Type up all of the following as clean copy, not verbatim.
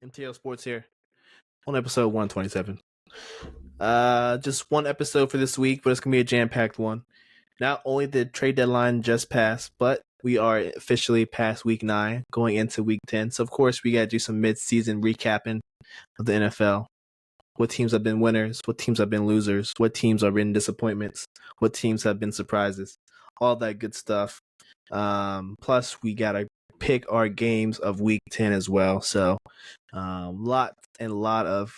MTL Sports here on episode 127. Just one episode for this week, but it's going to be a jam-packed one. Not only did trade deadline just pass, but we are officially past week 9, going into week 10. So, of course, we got to do some mid-season recapping of the NFL. What teams have been winners, what teams have been losers, what teams have been disappointments, what teams have been surprises, all that good stuff. Plus, we got to pick our games of week 10 as well. So, lot of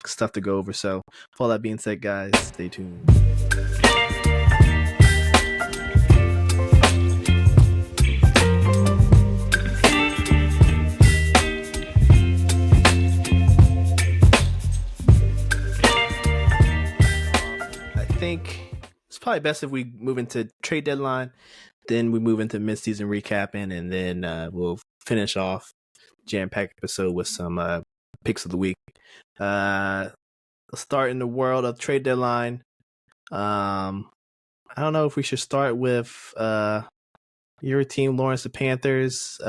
stuff to go over. So, with all that being said, guys, stay tuned. I think it's probably best if we move into trade deadline, then we move into midseason recapping, and then we'll finish off jam-packed episode with some picks of the week. Let's start in the world of trade deadline. I don't know if we should start with your team, Lawrence, the Panthers,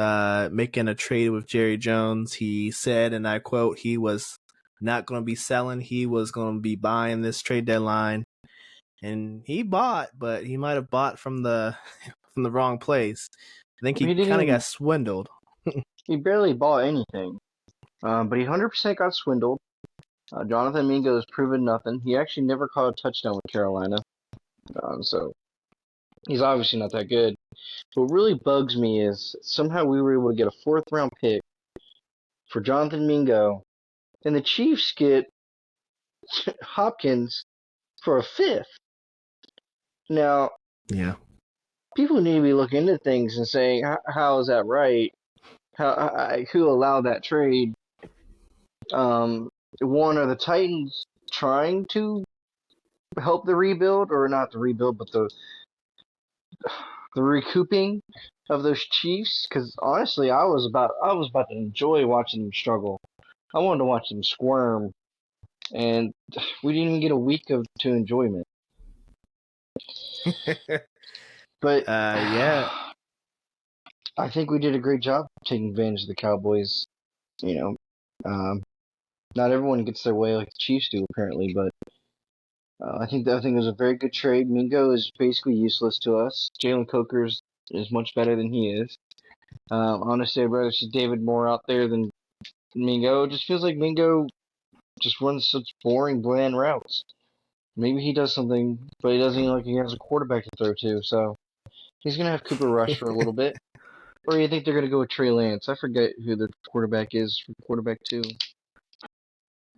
making a trade with Jerry Jones. He said, and I quote, he was not going to be selling. He was going to be buying this trade deadline. And he bought, but he might have bought from the wrong place. I think he kind of got swindled. He barely bought anything, but he 100% got swindled. Jonathan Mingo has proven nothing. He actually never caught a touchdown with Carolina, so he's obviously not that good. What really bugs me is somehow we were able to get a 4th-round pick for Jonathan Mingo, and the Chiefs get Hopkins for a 5th. Now, yeah, people need to be looking into things and saying, how is that right? Who allowed that trade? One, are the Titans trying to help the rebuild, or not the rebuild, but the recouping of those Chiefs? Because honestly, I was about to enjoy watching them struggle. I wanted to watch them squirm, and we didn't even get a week to enjoyment. But yeah, I think we did a great job taking advantage of the Cowboys. You know, not everyone gets their way like the Chiefs do, apparently, but I think it was a very good trade. Mingo is basically useless to us. Jalen Coker's is much better than he is. Honestly, I'd rather see David Moore out there than Mingo. It just feels like Mingo just runs such boring, bland routes. Maybe he does something, but he doesn't even like he has a quarterback to throw to, so he's going to have Cooper Rush for a little bit. Or you think they're going to go with Trey Lance? I forget who the quarterback is for quarterback 2. I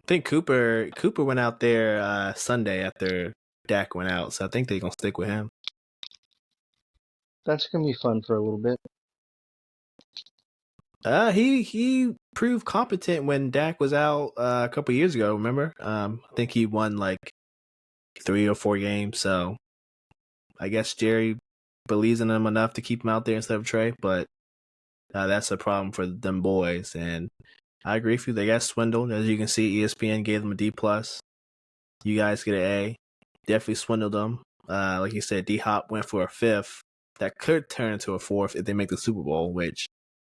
think Cooper went out there Sunday after Dak went out, so I think they're going to stick with him. That's going to be fun for a little bit. He proved competent when Dak was out a couple years ago, remember? I think he won like 3 or 4 games, so I guess Jerry believes in him enough to keep him out there instead of Trey, but that's a problem for them boys, and I agree with you. They got swindled. As you can see, ESPN gave them a D+. You guys get an A. Definitely swindled them. Like you said, D-Hop went for a 5th. That could turn into a 4th if they make the Super Bowl, which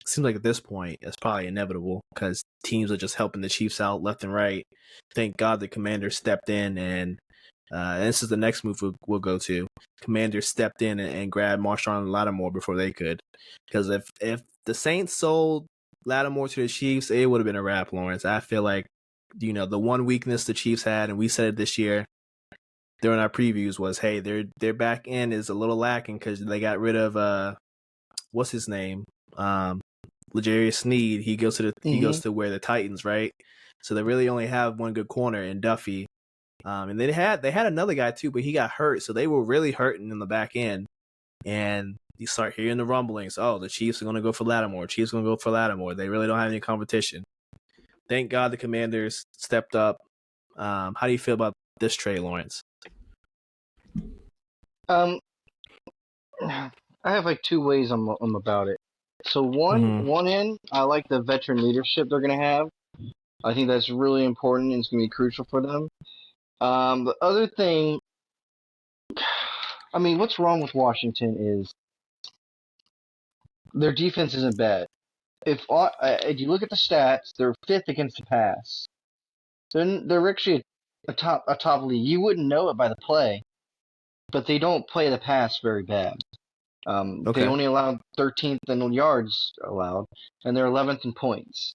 seems like at this point it's probably inevitable because teams are just helping the Chiefs out left and right. Thank God the Commanders stepped in, and this is the next move we'll go to. Commanders stepped in and grabbed Marshawn Lattimore before they could. Because if the Saints sold Lattimore to the Chiefs, it would have been a wrap, Lawrence. I feel like, the one weakness the Chiefs had, and we said it this year during our previews, was, hey, their back end is a little lacking because they got rid of what's his name, L'Jarius Sneed. He goes to where the Titans, right? So they really only have one good corner in Duffy, and they had another guy too, but he got hurt, so they were really hurting in the back end. And you start hearing the rumblings. Oh, the Chiefs are going to go for Lattimore. Chiefs are going to go for Lattimore. They really don't have any competition. Thank God the Commanders stepped up. How do you feel about this trade, Lawrence? I have like 2 ways I'm about it. So one end, I like the veteran leadership they're going to have. I think that's really important and it's going to be crucial for them. The other thing, I mean, what's wrong with Washington is their defense isn't bad. if you look at the stats, they're fifth against the pass. They're actually a top league. You wouldn't know it by the play, but they don't play the pass very bad. They Okay. only allow 13th in yards allowed, and they're 11th in points.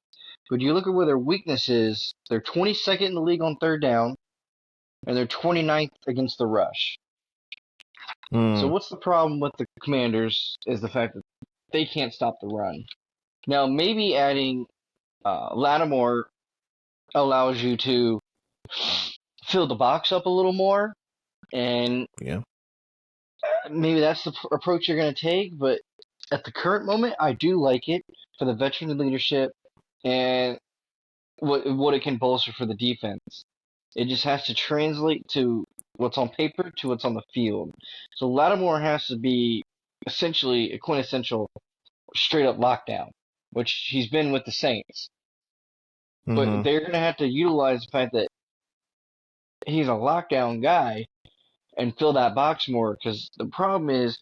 But you look at where their weakness is, they're 22nd in the league on third down, and they're 29th against the rush. So Mm. what's the problem with the Commanders is the fact that they can't stop the run. Now, maybe adding Lattimore allows you to fill the box up a little more, and Yeah. maybe that's the approach you're going to take. But at the current moment, I do like it for the veteran leadership and what it can bolster for the defense. It just has to translate to what's on paper to what's on the field. So Lattimore has to be essentially a quintessential straight up lockdown, which he's been with the Saints. But Mm-hmm. they're going to have to utilize the fact that he's a lockdown guy and fill that box more. Because the problem is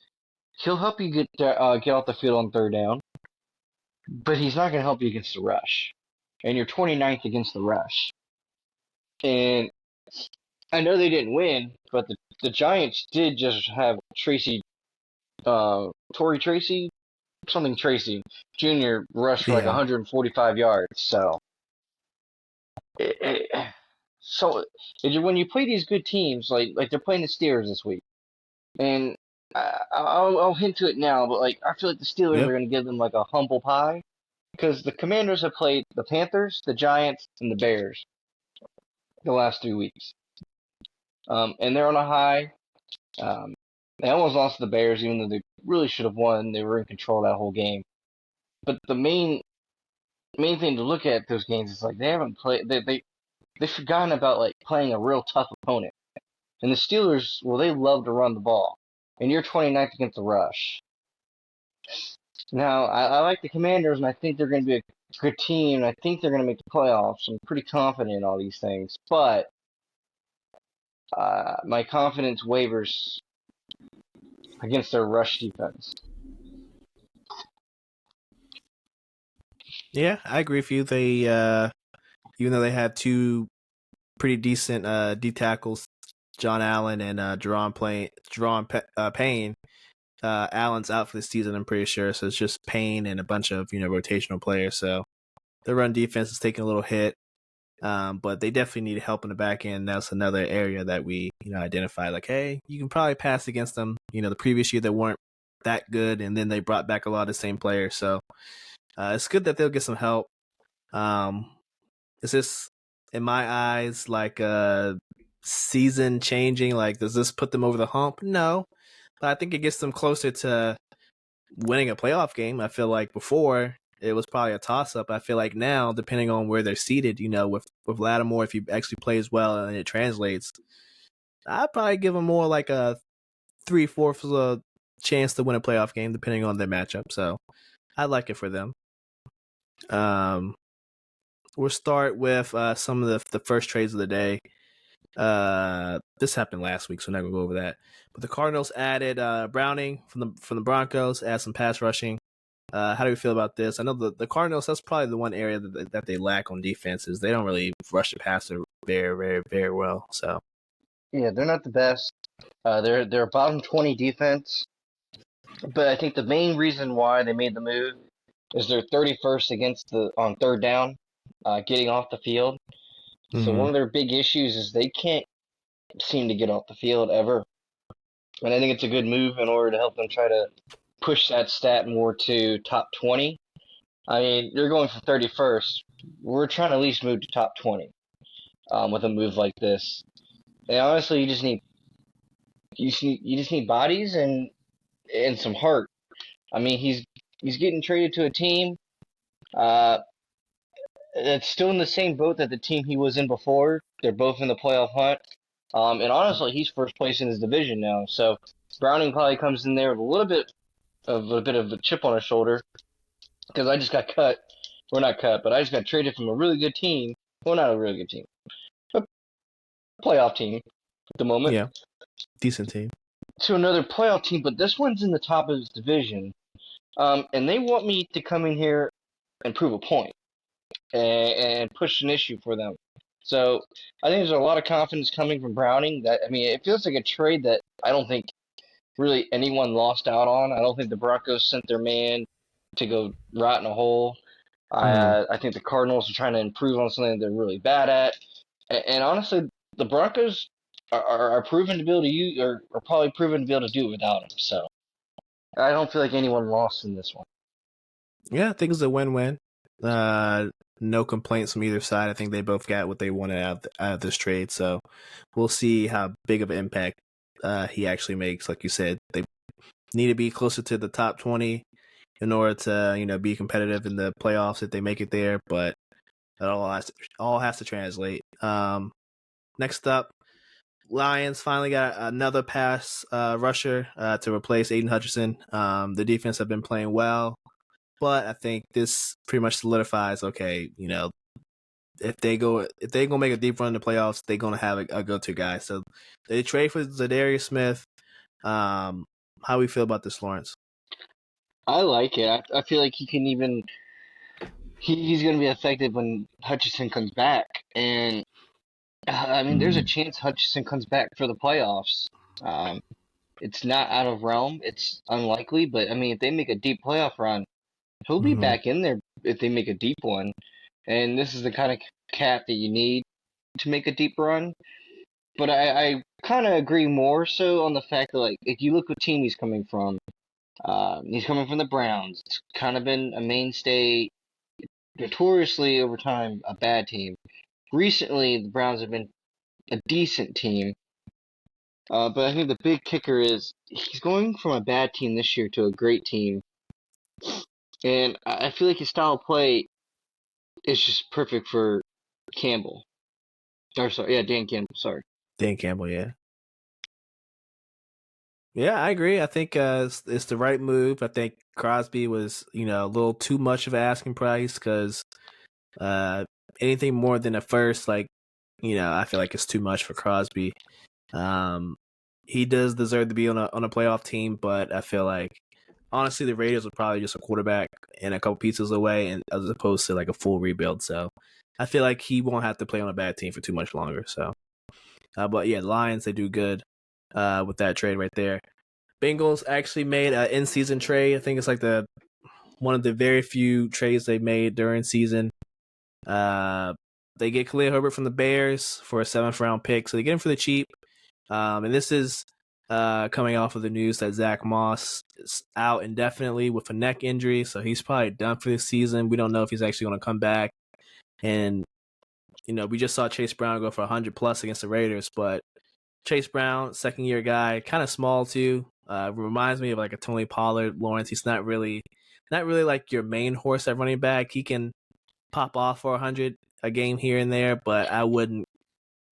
he'll help you get off the field on third down, but he's not going to help you against the rush. And you're 29th against the rush. And I know they didn't win, but the Giants did just have Torrey Tracy, something Tracy Jr. rushed for like Yeah. 145 yards. It, it, so when you play these good teams, like they're playing the Steelers this week, and I'll hint to it now, but like I feel like the Steelers are Yep. going to give them like a humble pie because the Commanders have played the Panthers, the Giants, and the Bears the last 3 weeks, and they're on a high. Um, they almost lost to the Bears, even though they really should have won. They were in control of that whole game. But the main thing to look at those games is like they haven't played. They've forgotten about like playing a real tough opponent. And the Steelers, well, they love to run the ball. And you're 29th against the rush. Now, I like the Commanders, and I think they're going to be a good team. I think they're going to make the playoffs. I'm pretty confident in all these things. But my confidence wavers against their rush defense. Yeah, I agree with you. They even though they have two pretty decent D tackles, John Allen and Payne. Allen's out for the season, I'm pretty sure. So it's just Payne and a bunch of rotational players. So the run defense is taking a little hit, but they definitely need help in the back end. That's another area that we identified. Like, hey, you can probably pass against them. The previous year they weren't that good, and then they brought back a lot of the same players. So it's good that they'll get some help. Is this, in my eyes, like season changing? Like, does this put them over the hump? No, but I think it gets them closer to winning a playoff game. I feel like before it was probably a toss up. I feel like now, depending on where they're seated, with Lattimore, if he actually plays well and it translates, I'd probably give him more like a 3/4 of a chance to win a playoff game, depending on their matchup. So I like it for them. We'll start with some of the first trades of the day. This happened last week, so I'm not gonna go over that. But the Cardinals added Browning from the Broncos, add some pass rushing. How do we feel about this? I know the Cardinals, that's probably the one area that they lack on defense is they don't really rush the passer very, very, very well. So Yeah, they're not the best. They're a bottom 20 defense, but I think the main reason why they made the move is they're 31st on third down, getting off the field. So one mm-hmm. of their big issues is they can't seem to get off the field ever, and I think it's a good move in order to help them try to push that stat more to top 20. I mean, you're going for 31st. We're trying to at least move to top 20 with a move like this. And honestly, you just need bodies and some heart. I mean, he's getting traded to a team uh, that's still in the same boat that the team he was in before. They're both in the playoff hunt. And honestly, he's first place in his division now. So Browning probably comes in there with a bit of a chip on his shoulder because I just got cut. We're not cut, but I just got traded from a really good team. Well, not a really good team, a playoff team at the moment. Yeah, decent team. To another playoff team, but this one's in the top of his division. And they want me to come in here and prove a point and push an issue for them. So I think there's a lot of confidence coming from Browning. That I mean, it feels like a trade that I don't think really anyone lost out on. I don't think the Broncos sent their man to go rot in a hole. Mm-hmm. I think the Cardinals are trying to improve on something that they're really bad at. And honestly, the Broncos are proven to be able to use, or are probably proven to be able to do it without him. So I don't feel like anyone lost in this one. Yeah, I think it's a win-win. No complaints from either side. I think they both got what they wanted out of this trade. So we'll see how big of an impact he actually makes. Like you said, they need to be closer to the top 20 in order to be competitive in the playoffs if they make it there. But it all has to translate. Next up, Lions finally got another pass rusher to replace Aiden Hutchinson. The defense have been playing well. But I think this pretty much solidifies, okay, if they gonna make a deep run in the playoffs, they're gonna have a go-to guy. So they trade for Zadarius Smith. How we feel about this, Lawrence? I like it. I feel like he can even he's going to be effective when Hutchinson comes back. And I mean, there's a chance Hutchinson comes back for the playoffs. Um, it's not out of realm. It's unlikely, but I mean, if they make a deep playoff run, he'll be Mm-hmm. back in there if they make a deep one. And this is the kind of cat that you need to make a deep run. But I kind of agree more so on the fact that, like, if you look what team he's coming from the Browns. It's kind of been a mainstay, notoriously over time, a bad team. Recently, the Browns have been a decent team. But I think the big kicker is he's going from a bad team this year to a great team. And I feel like his style of play is just perfect for Campbell. Or sorry, yeah, Dan Campbell. Sorry. Dan Campbell, yeah. Yeah, I agree. I think it's the right move. I think Crosby was, a little too much of an asking price because uh, anything more than a first, like, I feel like it's too much for Crosby. Um, he does deserve to be on a playoff team, but I feel like honestly the Raiders are probably just a quarterback and a couple pieces away, and as opposed to like a full rebuild. So I feel like he won't have to play on a bad team for too much longer. So, but yeah, Lions they do good with that trade right there. Bengals actually made an in-season trade. I think it's like the one of the very few trades they made during season. Uh, they get Khalil Herbert from the Bears for a 7th-round pick, so they get him for the cheap. And this is coming off of the news that Zach Moss is out indefinitely with a neck injury, so he's probably done for this season. We don't know if he's actually going to come back. And we just saw Chase Brown go for 100 plus against the Raiders, but Chase Brown, second-year guy, kind of small too. Reminds me of like a Tony Pollard. Lawrence, he's not really like your main horse at running back. He can pop off for 100 a game here and there, but I wouldn't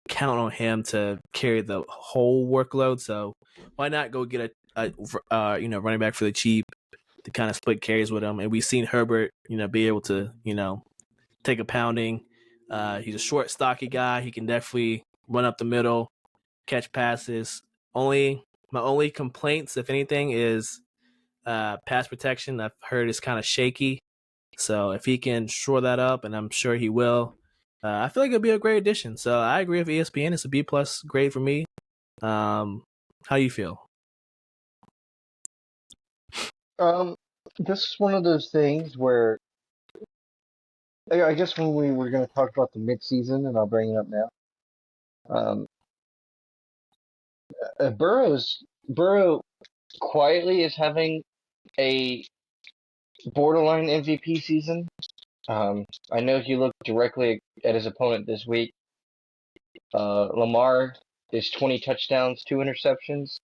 count on him to carry the whole workload. So why not go get a running back for the cheap to kind of split carries with him? And we've seen Herbert be able to take a pounding. He's a short, stocky guy. He can definitely run up the middle, catch passes. My only complaints, if anything, is pass protection. I've heard it's kind of shaky. So if he can shore that up, and I'm sure he will, I feel like it'll be a great addition. So I agree with ESPN. It's a B plus grade for me. How you feel? Um, this is one of those things where I guess when we were going to talk about the midseason, and I'll bring it up now. Um, Burrow quietly is having a borderline MVP season. I know if you look directly at his opponent this week, Lamar is 20 touchdowns, 2 interceptions,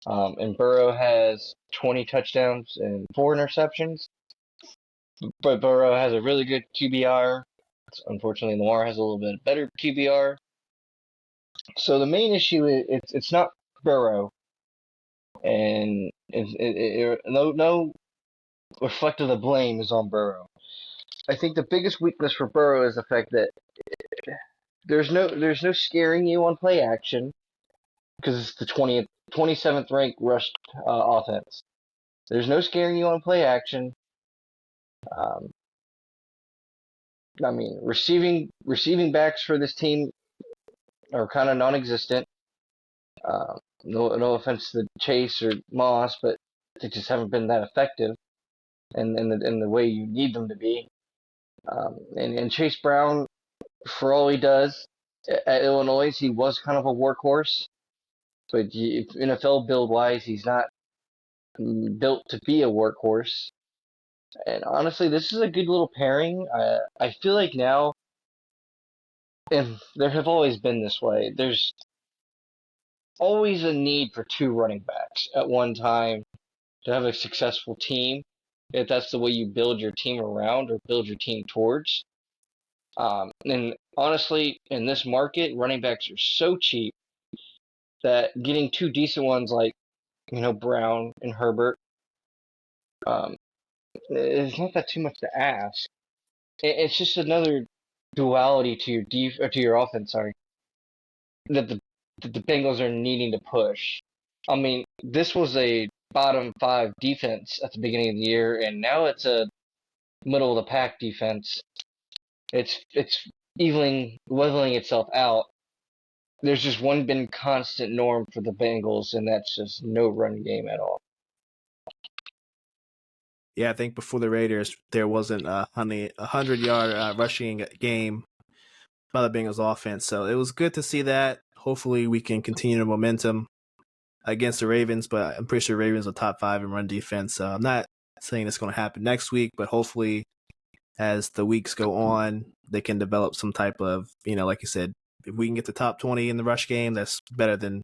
and Burrow has 20 touchdowns and 4 interceptions. But Burrow has a really good QBR. Unfortunately, Lamar has a little bit better QBR. So the main issue is it's not Burrow, and no reflective of the blame is on Burrow. I think the biggest weakness for Burrow is the fact that there's no scaring you on play action because it's the 27th ranked rush offense. There's no scaring you on play action. Um, I mean, receiving backs for this team are kind of non-existent. No offense to Chase or Moss, but they just haven't been that effective in the way you need them to be. And Chase Brown, for all he does at Illinois, he was kind of a workhorse, but NFL build wise, he's not built to be a workhorse. And honestly, this is a good little pairing. I feel like now, and there have always been this way, there's always a need for two running backs at one time to have a successful team, if that's the way you build your team around or build your team towards. And honestly, in this market, running backs are so cheap that getting two decent ones like Brown and Herbert, um, it's not that too much to ask. It's just another duality to your or to your offense. Sorry, that the Bengals are needing to push. I mean, this was a bottom five defense at the beginning of the year, and now it's a middle of the pack defense. It's leveling itself out. There's just one been constant norm for the Bengals, and that's just no run game at all. Yeah, I think before the Raiders, there wasn't a 100-yard rushing game by the Bengals offense. So it was good to see that. Hopefully we can continue the momentum against the Ravens, but I'm pretty sure Ravens are top 5 in run defense. So I'm not saying it's going to happen next week, but hopefully as the weeks go on, they can develop some type of, like you said, if we can get the top 20 in the rush game, that's better than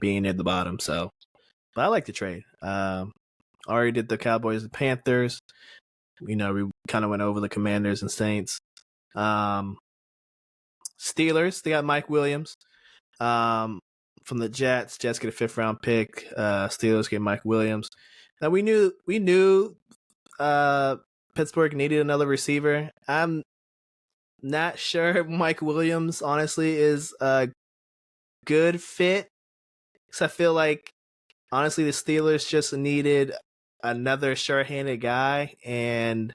being near the bottom. So, but I like the trade. Already did the Cowboys and Panthers. We kind of went over the Commanders and Saints. Steelers, they got Mike Williams. From the Jets get a 5th round pick. Steelers get Mike Williams. Now we knew Pittsburgh needed another receiver. I'm not sure Mike Williams honestly is a good fit, because I feel like honestly the Steelers just needed another sure-handed guy, and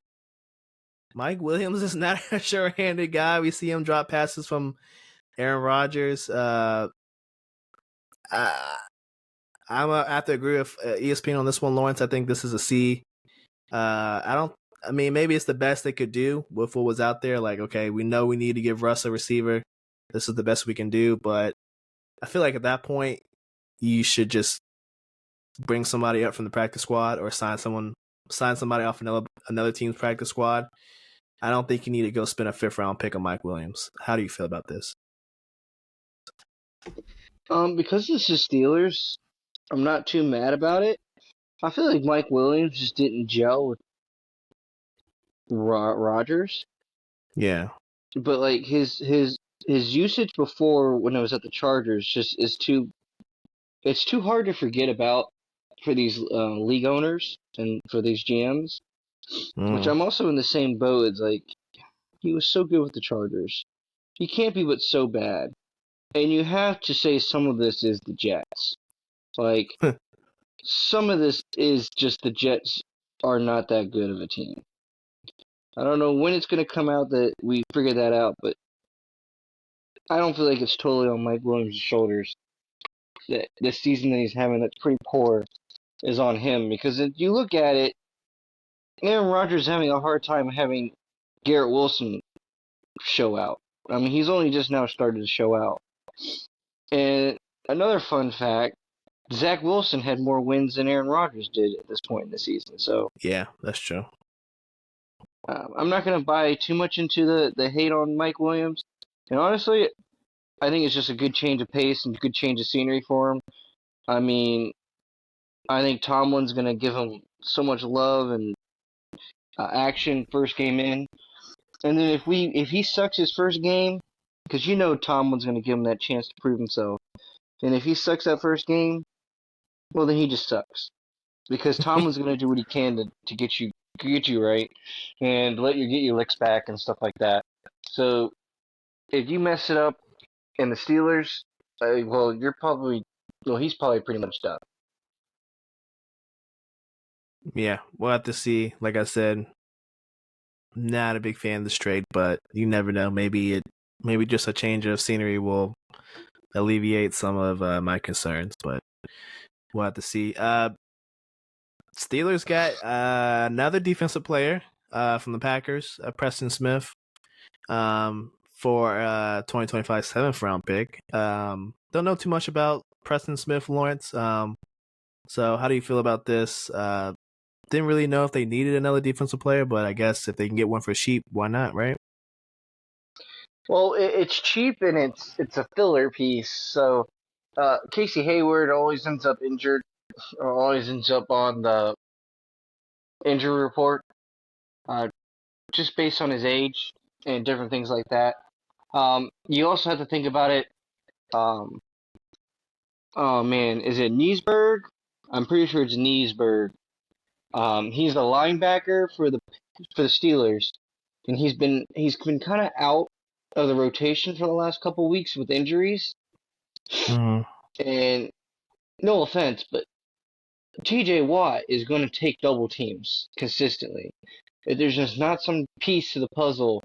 Mike Williams is not a sure-handed guy. We see him drop passes from Aaron Rodgers. I have to agree with ESPN on this one, Lawrence. I think this is a C. Maybe it's the best they could do with what was out there. Like, okay, we know we need to give Russ a receiver. This is the best we can do. But I feel like at that point, you should just bring somebody up from the practice squad or sign somebody off another team's practice squad. I don't think you need to go spend a 5th round pick on Mike Williams. How do you feel about this? Because this is Steelers, I'm not too mad about it. I feel like Mike Williams just didn't gel with Rodgers. Yeah. But like his usage before when I was at the Chargers just is too hard to forget about for these league owners and for these GMs. Which I'm also in the same boat. It's like he was so good with the Chargers. He can't be but so bad. And you have to say some of this is the Jets. Like some of this is just the Jets are not that good of a team. I don't know when it's going to come out that we figure that out, but I don't feel like it's totally on Mike Williams' shoulders. That the season that he's having that's pretty poor is on him, because if you look at it, Aaron Rodgers is having a hard time having Garrett Wilson show out. I mean, he's only just now started to show out. And another fun fact, Zach Wilson had more wins than Aaron Rodgers did at this point in the season. So yeah, that's true. I'm not going to buy too much into the hate on Mike Williams. And honestly, I think it's just a good change of pace and a good change of scenery for him. I mean, I think Tomlin's going to give him so much love and action first game in. And then if he sucks his first game, because Tomlin's going to give him that chance to prove himself. And if he sucks that first game, well, then he just sucks. Because Tomlin's going to do what he can to get you right and let you get your licks back and stuff like that. So if you mess it up in the Steelers, he's probably pretty much done. Yeah, we'll have to see. Like I said, not a big fan of this trade, but you never know. Maybe just a change of scenery will alleviate some of my concerns, but we'll have to see. Steelers got another defensive player from the Packers, Preston Smith, for 2025 seventh round pick. Don't know too much about Preston Smith, Lawrence. So how do you feel about this? Didn't really know if they needed another defensive player, but I guess if they can get one for cheap, why not, right? Well, it's cheap and it's a filler piece. So Casey Hayward always ends up injured, or always ends up on the injury report, uh, just based on his age and different things like that. You also have to think about it. Um, oh man, is it Niesberg? I'm pretty sure it's Niesberg. He's the linebacker for the Steelers, and he's been kind of out of the rotation for the last couple weeks with injuries. Mm-hmm. And no offense, but T.J. Watt is going to take double teams consistently. If there's just not some piece to the puzzle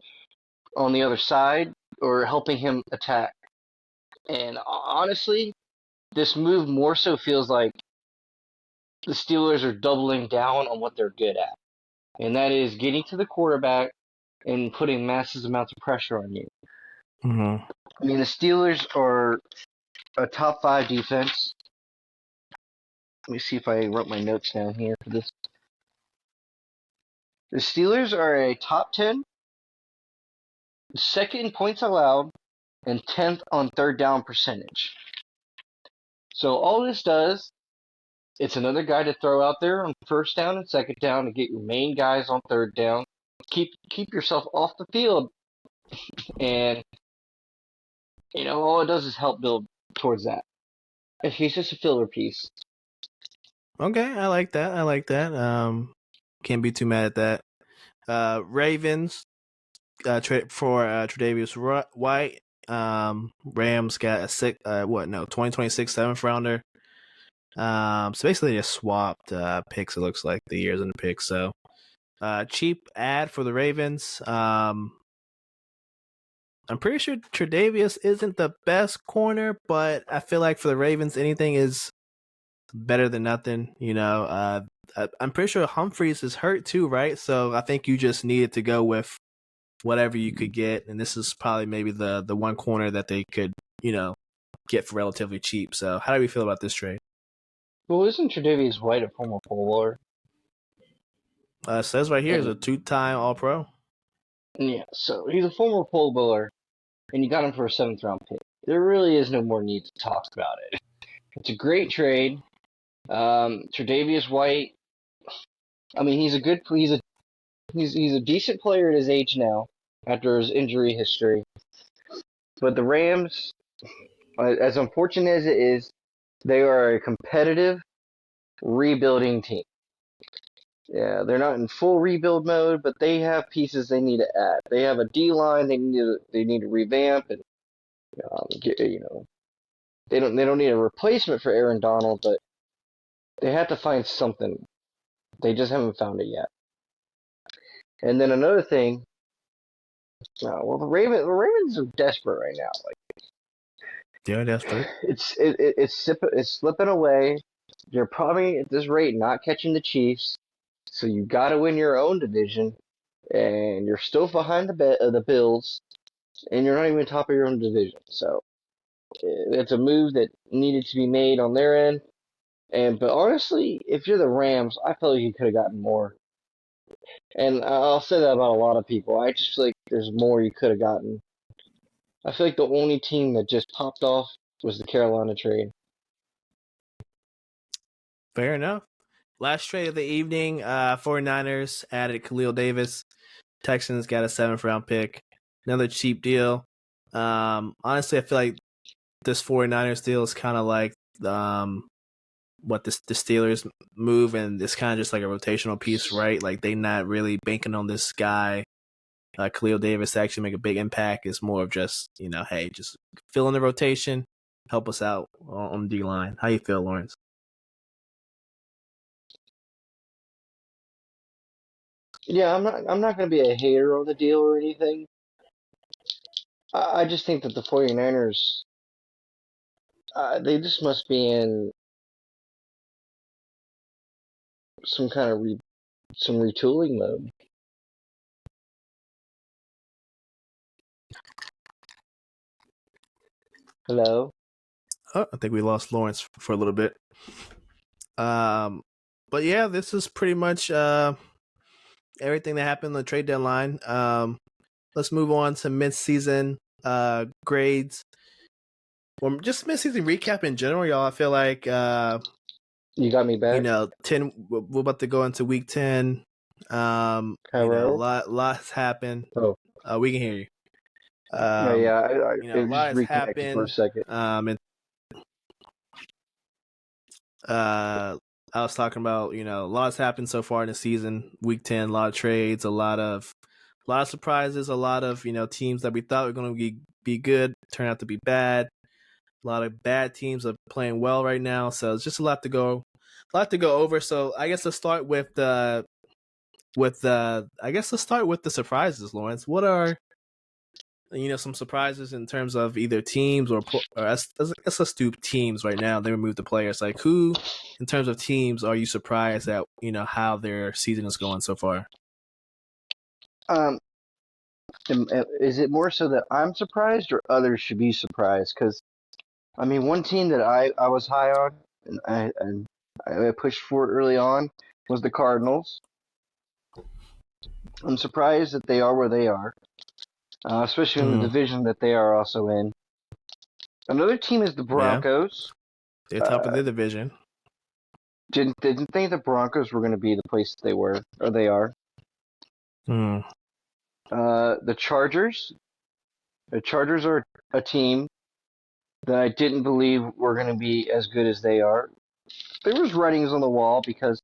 on the other side or helping him attack. And honestly, this move more so feels like the Steelers are doubling down on what they're good at, and that is getting to the quarterback and putting massive amounts of pressure on you. Mm-hmm. I mean, the Steelers are a top five defense. Let me see if I wrote my notes down here for this. The Steelers are a top 10, second in points allowed, and 10th on third down percentage. So all this does, it's another guy to throw out there on first down and second down to get your main guys on third down. Keep yourself off the field, and all it does is help build towards that. He's just a filler piece. Okay, I like that. I like that. Can't be too mad at that. Ravens trade for Tre'Davious White. Rams got a 2026 seventh rounder. So basically they just swapped picks. It looks like the years in the picks. So cheap ad for the Ravens. I'm pretty sure Tre'Davious isn't the best corner, but I feel like for the Ravens, anything is better than nothing. I'm pretty sure Humphreys is hurt too, right? So I think you just needed to go with whatever you could get, and this is probably maybe the one corner that they could, get for relatively cheap. So how do we feel about this trade? Well, isn't Tre'Davious White a former Pro Bowler? Says right here is a And 2-time All Pro. yeah, so he's a former Pro Bowler, and you got him for a seventh round pick. There really is no more need to talk about it. It's a great trade. Tre'Davious White. I mean, he's a decent player at his age now after his injury history. But the Rams, as unfortunate as it is, they are a competitive rebuilding team. Yeah, they're not in full rebuild mode, but they have pieces they need to add. They have a D line they need to revamp and they don't need a replacement for Aaron Donald, but they have to find something. They just haven't found it yet. And then another thing, well, the Ravens are desperate right now. Like Yeah, desperate. it's slipping away. You're probably at this rate not catching the Chiefs, so you got to win your own division, and you're still behind the Bills, and you're not even top of your own division. So it's a move that needed to be made on their end. But honestly, if you're the Rams, I feel like you could have gotten more. And I'll say that about a lot of people. I just feel like there's more you could have gotten. I feel like the only team that just popped off was the Carolina trade. Fair enough. Last trade of the evening, 49ers added Khalil Davis. Texans got a seventh round pick. Another cheap deal. Honestly, I feel like this 49ers deal is kind of like what the Steelers move, and it's kind of just like a rotational piece, right? Like they not really banking on this guy, Khalil Davis, to actually make a big impact. It's more of just, hey, just fill in the rotation, help us out on the D line. How you feel, Lawrence? Yeah, I'm not going to be a hater on the deal or anything. I just think that the 49ers, they just must be in some kind of some retooling mode. Hello? Oh, I think we lost Lawrence for a little bit. But yeah, this is pretty much everything that happened on the trade deadline. Let's move on to mid-season grades. Well, just mid-season recap in general, y'all. I feel like You got me back, 10. We're about to go into week 10. A Cairo? lot has happened. Oh, We can hear you. no, yeah, A it lot just has reconnected for a happened. second. And I was talking about, a lot has happened so far in the season. Week 10, a lot of trades, a lot of surprises, a lot of, teams that we thought were going to be good turn out to be bad. A lot of bad teams are playing well right now, so it's just a lot to go over. So I guess let's start with the surprises, Lawrence. What are some surprises in terms of either teams or let's do teams right now. They remove the players. Like, who, in terms of teams, are you surprised at how their season is going so far? Um, is it more so that I'm surprised or others should be surprised? Because, I mean, one team that I was high on and I pushed for it early on was the Cardinals. I'm surprised that they are where they are, especially in the Mm, division that they are also in. Another team is the yeah, Broncos. they're top of Uh, their division. didn't think the Broncos were going to be the place that they were or they are. Mm, The Chargers. The Chargers are a team that I didn't believe were going to be as good as they are. There was writings on the wall because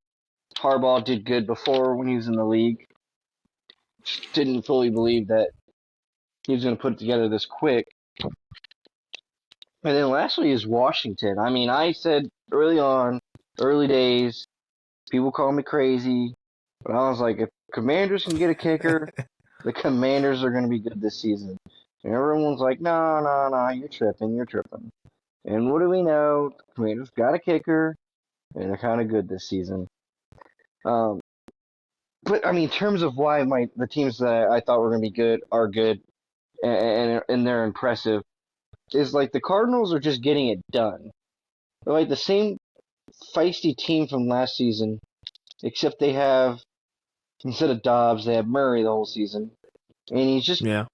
Harbaugh did good before when he was in the league. Didn't fully believe that he was going to put it together this quick. And then lastly is Washington. I mean, I said early on, early days, people call me crazy, but I was like, if Commanders can get a kicker, the Commanders are going to be good this season. And everyone's like, no, no, no, you're tripping, you're tripping. And what do we know? The Commanders got a kicker, and they're kind of good this season. Um, but I mean, in terms of why the teams that I thought were going to be good are good and they're impressive, is like the Cardinals are just getting it done. They're like the same feisty team from last season, except they have instead of Dobbs, they have Murray the whole season, and he's just yeah,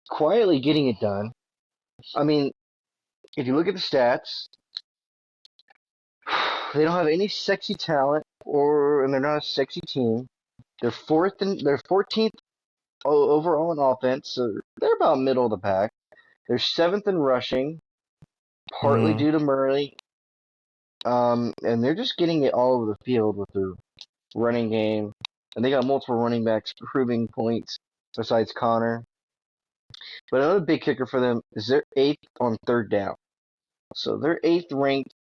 quietly getting it done. I mean, if you look at the stats, they don't have any sexy talent, and they're not a sexy team. They're 14th overall in offense, so they're about middle of the pack. They're seventh in rushing, partly mm, due to Murray, and they're just getting it all over the field with their running game. And they got multiple running backs proving points besides Connor. But another big kicker for them is they're eighth on third down. So they're eighth ranked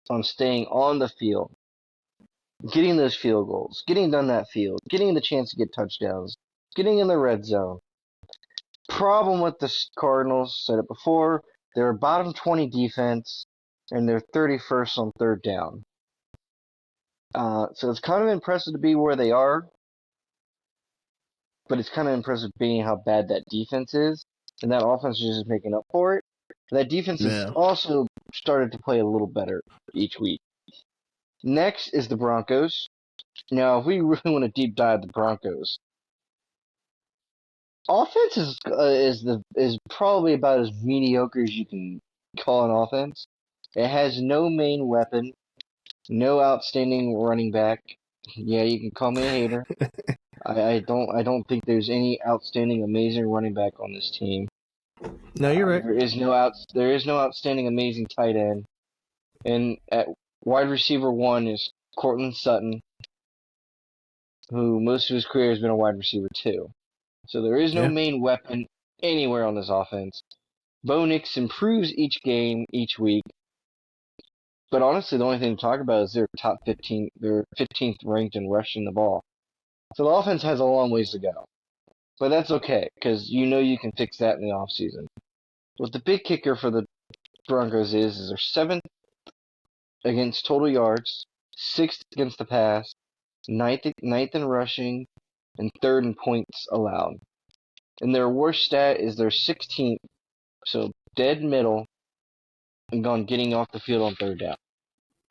on staying on the field, getting those field goals, getting done that field, getting the chance to get touchdowns, getting in the red zone. Problem with the Cardinals, said it before, they're a bottom 20 defense and they're 31st on third down. So it's kind of impressive to be where they are, but it's kind of impressive being how bad that defense is, and that offense is just making up for it. That defense has yeah. also started to play a little better each week. Next is the Broncos. Now, if we really want to deep dive the Broncos, offense is probably about as mediocre as you can call an offense. It has no main weapon, no outstanding running back. Yeah, you can call me a hater. I don't think there's any outstanding amazing running back on this team. No, you're right. There is no outstanding amazing tight end. And at wide receiver one is Cortland Sutton, who most of his career has been a wide receiver too. So there is no Yeah, main weapon anywhere on this offense. Bo Nix improves each game, each week. But honestly, the only thing to talk about is they're top 15. They're 15th ranked in rushing the ball. So the offense has a long ways to go. But that's okay, because you can fix that in the offseason. What the big kicker for the Broncos is they're seventh against total yards, sixth against the pass, ninth in rushing, and third in points allowed. And their worst stat is their 16th, so dead middle, and on getting off the field on third down.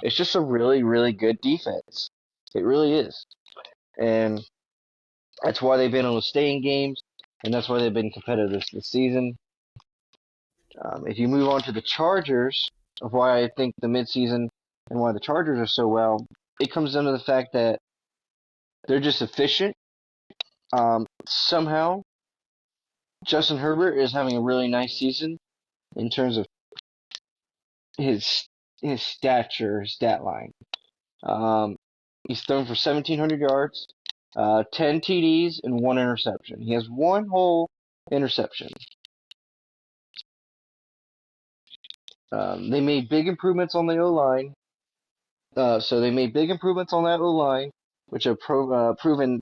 It's just a really, really good defense. It really is. And that's why they've been able to stay in games, and that's why they've been competitive this season. If you move on to the Chargers, of why I think the midseason and why the Chargers are so well, it comes down to the fact that they're just efficient. Somehow, Justin Herbert is having a really nice season in terms of his his stature, his stat line. He's thrown for 1,700 yards, 10 TDs, and 1 interception. He has 1 whole interception. They made big improvements on the O-line. So they made big improvements on that O-line, which have proven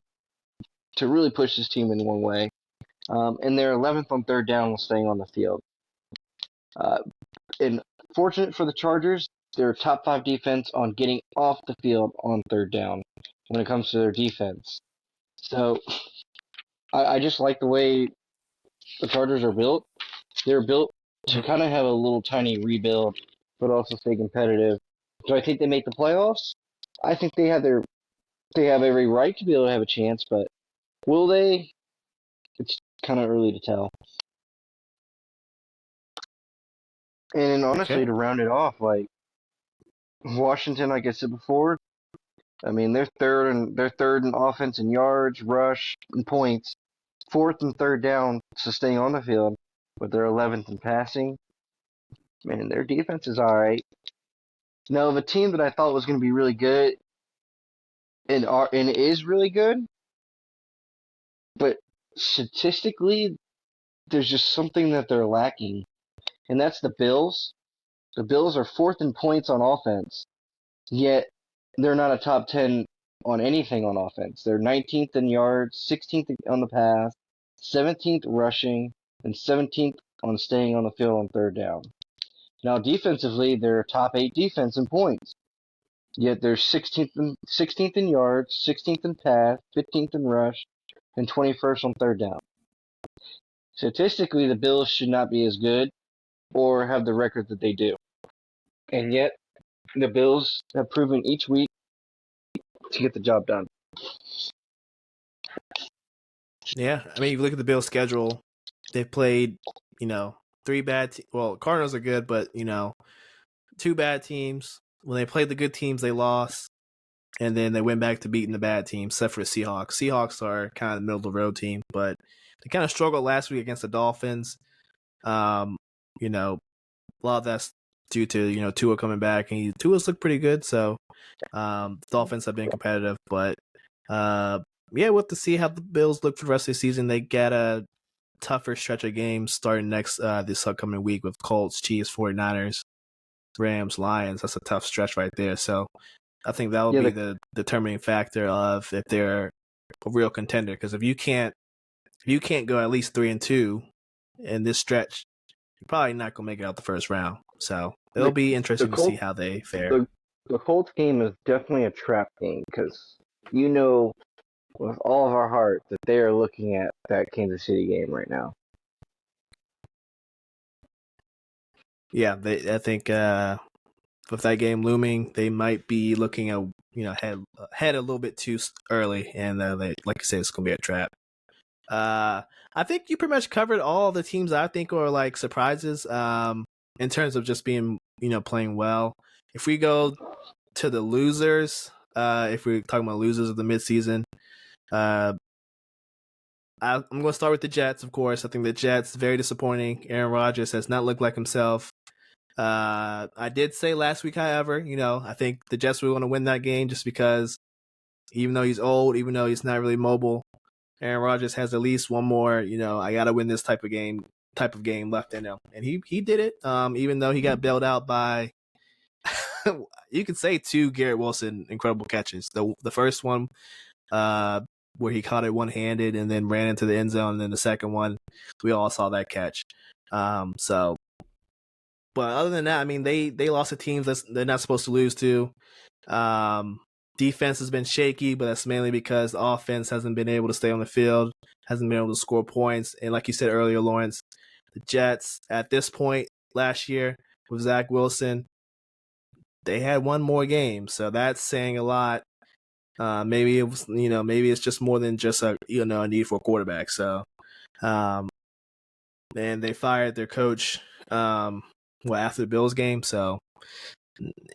to really push this team in one way. And they're 11th on third down while staying on the field. And fortunate for the Chargers, they're a top 5 defense on getting off the field on third down when it comes to their defense. So I just like the way the Chargers are built. They're built to kind of have a little tiny rebuild, but also stay competitive. Do I think they make the playoffs? I think they have every right to be able to have a chance, but will they? It's kind of early to tell. And honestly, Okay. to round it off, like Washington, like I said before, I mean they're third in offense in yards, rush, and points, fourth and third down, so staying on the field, but they're 11th in passing. Man, their defense is all right. Now, the team that I thought was going to be really good and is really good, but statistically, there's just something that they're lacking, and that's the Bills. The Bills are fourth in points on offense, yet they're not a top 10 on anything on offense. They're 19th in yards, 16th on the pass, 17th rushing, and 17th on staying on the field on third down. Now, defensively, they're a top 8 defense in points. Yet they're 16th in yards, 16th in pass, 15th in rush, and 21st on third down. Statistically, the Bills should not be as good or have the record that they do. And yet, the Bills have proven each week to get the job done. Yeah, I mean, you look at the Bills' schedule. They've played, 3 bad. Well, Cardinals are good, but 2 bad teams. When they played the good teams, they lost, and then they went back to beating the bad teams, except for the Seahawks. Seahawks are kind of the middle of the road team, but they kind of struggled last week against the Dolphins. A lot of that's due to Tua coming back, and Tua's looked pretty good. So the Dolphins have been competitive, but we'll have to see how the Bills look for the rest of the season. They get a tougher stretch of games starting this upcoming week with Colts, Chiefs, 49ers, Rams, Lions. That's a tough stretch right there. So I think that will be the determining factor of if they're a real contender. Because if you can't go at least 3-2 in this stretch, you're probably not gonna make it out the first round. So it'll be interesting to see how they fare. The Colts game is definitely a trap game because with all of our heart that they are looking at that Kansas City game right now. Yeah, I think with that game looming, they might be looking at ahead a little bit too early, and like I said, it's gonna be a trap. I think you pretty much covered all the teams I think are like surprises in terms of just being playing well. If we go to the losers, if we're talking about losers of the midseason, I'm going to start with the Jets, of course. I think the Jets, very disappointing. Aaron Rodgers has not looked like himself. I did say last week, however, I think the Jets were going to win that game just because even though he's old, even though he's not really mobile, Aaron Rodgers has at least one more, I got to win this type of game left in him. And he did it, even though he got bailed out by, you could say 2 Garrett Wilson incredible catches. The first one, where he caught it one-handed and then ran into the end zone. And then the second one, we all saw that catch. So, but other than that, I mean, they lost to teams that they're not supposed to lose to. Defense has been shaky, but that's mainly because the offense hasn't been able to stay on the field, hasn't been able to score points. And like you said earlier, Lawrence, the Jets at this point last year with Zach Wilson, they had one more game, so that's saying a lot. Maybe it was, maybe it's just more than just a need for a quarterback. So, and they fired their coach, after the Bills game. So,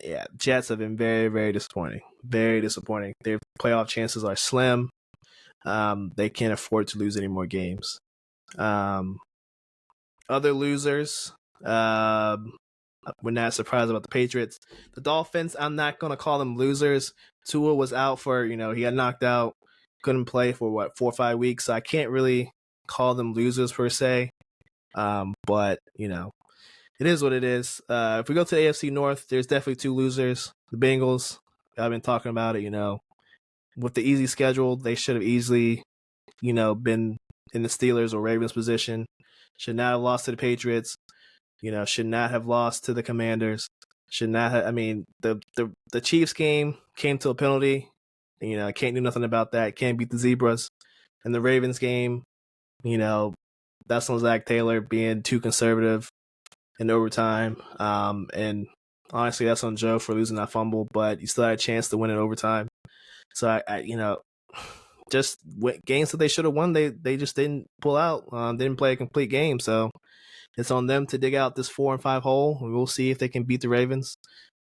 yeah, Jets have been very, very disappointing. Very disappointing. Their playoff chances are slim. They can't afford to lose any more games. Other losers, we're not surprised about the Patriots. The Dolphins, I'm not going to call them losers. Tua was out for, he got knocked out, couldn't play for 4 or 5 weeks. So I can't really call them losers per se. But, it is what it is. If we go to the AFC North, there's definitely 2 losers. The Bengals, I've been talking about it, with the easy schedule, they should have easily, been in the Steelers or Ravens position. Should not have lost to the Patriots. Should not have lost to the Commanders. Should not have. I mean, the Chiefs game came to a penalty. Can't do nothing about that. Can't beat the Zebras. And the Ravens game, that's on Zach Taylor being too conservative in overtime. And honestly, that's on Joe for losing that fumble. But you still had a chance to win in overtime. So I just games that they should have won, they just didn't pull out. Didn't play a complete game. So it's on them to dig out this 4 and 5 hole, and we'll see if they can beat the Ravens.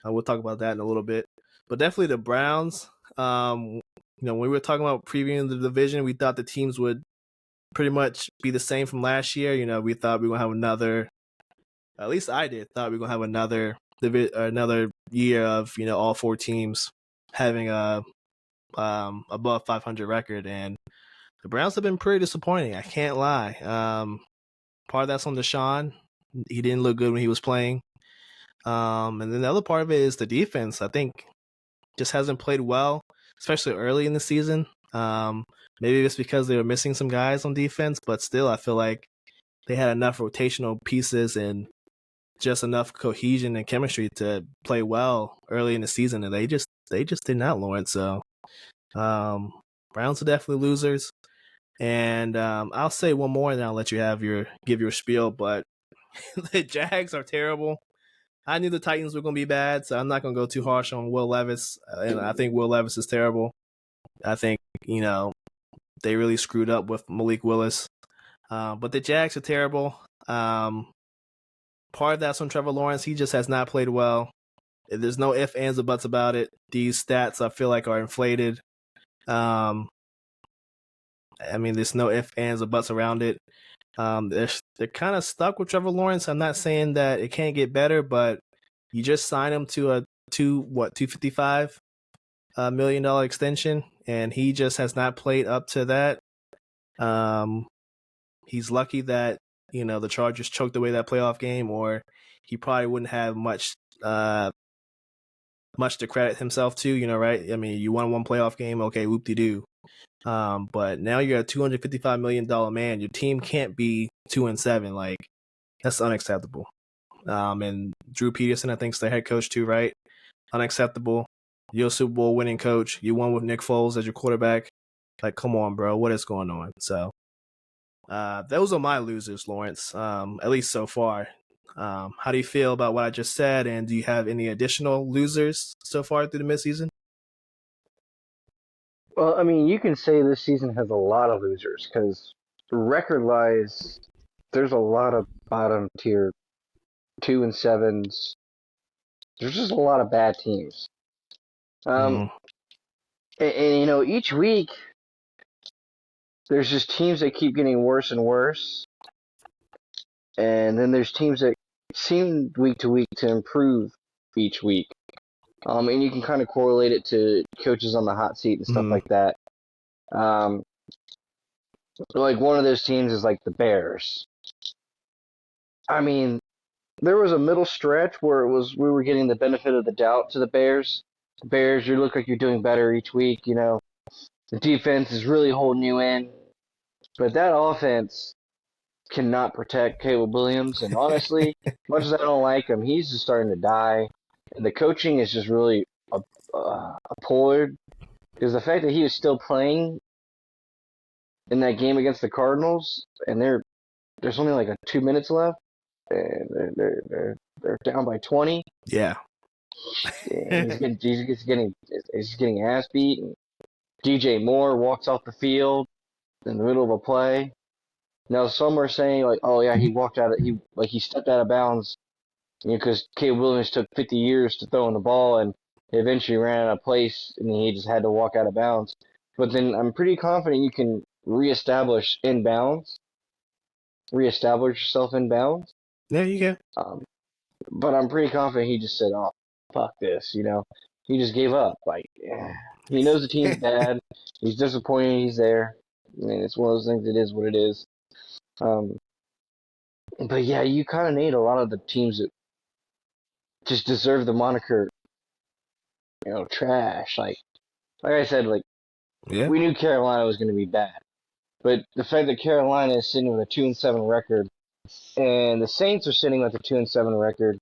We'll talk about that in a little bit. But definitely the Browns. When we were talking about previewing the division, we thought the teams would pretty much be the same from last year. We thought we were going to have another, at least I did, thought we were going to have another year of, all 4 teams having a above 500 record. And the Browns have been pretty disappointing. I can't lie. Part of that's on Deshaun. He didn't look good when he was playing. And then the other part of it is the defense. I think just hasn't played well, especially early in the season. Maybe it's because they were missing some guys on defense, but still, I feel like they had enough rotational pieces and just enough cohesion and chemistry to play well early in the season, and they just did not, Lawrence. So, Browns are definitely losers. And I'll say one more, and then I'll let you give your spiel. But the Jags are terrible. I knew the Titans were going to be bad, so I'm not going to go too harsh on Will Levis. And I think Will Levis is terrible. I think they really screwed up with Malik Willis. But the Jags are terrible. Part of that's on Trevor Lawrence. He just has not played well. There's no ifs, ands, or buts about it. These stats I feel like are inflated. There's no ifs, ands, or buts around it. They're kind of stuck with Trevor Lawrence. I'm not saying that it can't get better, but you just signed him to a $255 million extension, and he just has not played up to that. He's lucky that the Chargers choked away that playoff game, or he probably wouldn't have much to credit himself to. Right? I mean, you won one playoff game, okay, whoop-de-doo. But now you're a $255 million man. Your team can't be 2-7. Like, that's unacceptable. And Drew Peterson, I think, is the head coach too, right? Unacceptable. You're a Super Bowl winning coach. You won with Nick Foles as your quarterback. Like, come on, bro. What is going on? So, those are my losers, Lawrence. At least so far. How do you feel about what I just said? And do you have any additional losers so far through the midseason? Well, I mean, you can say this season has a lot of losers because record-wise, there's a lot of bottom tier 2-7s. There's just a lot of bad teams. And each week there's just teams that keep getting worse and worse, and then there's teams that seem week to week to improve each week. And you can kind of correlate it to coaches on the hot seat and stuff like that. Like one of those teams is like the Bears. I mean, there was a middle stretch where we were getting the benefit of the doubt to the Bears. The Bears, you look like you're doing better each week, The defense is really holding you in, but that offense cannot protect Caleb Williams. And honestly, much as I don't like him, he's just starting to die. And the coaching is just really appalled because the fact that he is still playing in that game against the Cardinals, and there's only like 2 minutes left, and they're down by 20. Yeah. And he's getting ass beat. And DJ Moore walks off the field in the middle of a play. Now some are saying like, oh yeah, he stepped out of bounds, because Caleb Williams took 50 years to throw in the ball and eventually ran out of place and he just had to walk out of bounds. But then I'm pretty confident you can reestablish yourself in bounds. There you go. But I'm pretty confident he just said, "Oh, fuck this," He just gave up. Like, he knows the team's bad. He's disappointed he's there. I mean, it's one of those things. It is what it is. But yeah, you kind of need a lot of the teams that just deserve the moniker, trash. Like I said, like Yeah. we knew Carolina was going to be bad, but the fact that Carolina is sitting with a 2-7 record, and the Saints are sitting with a 2-7 record,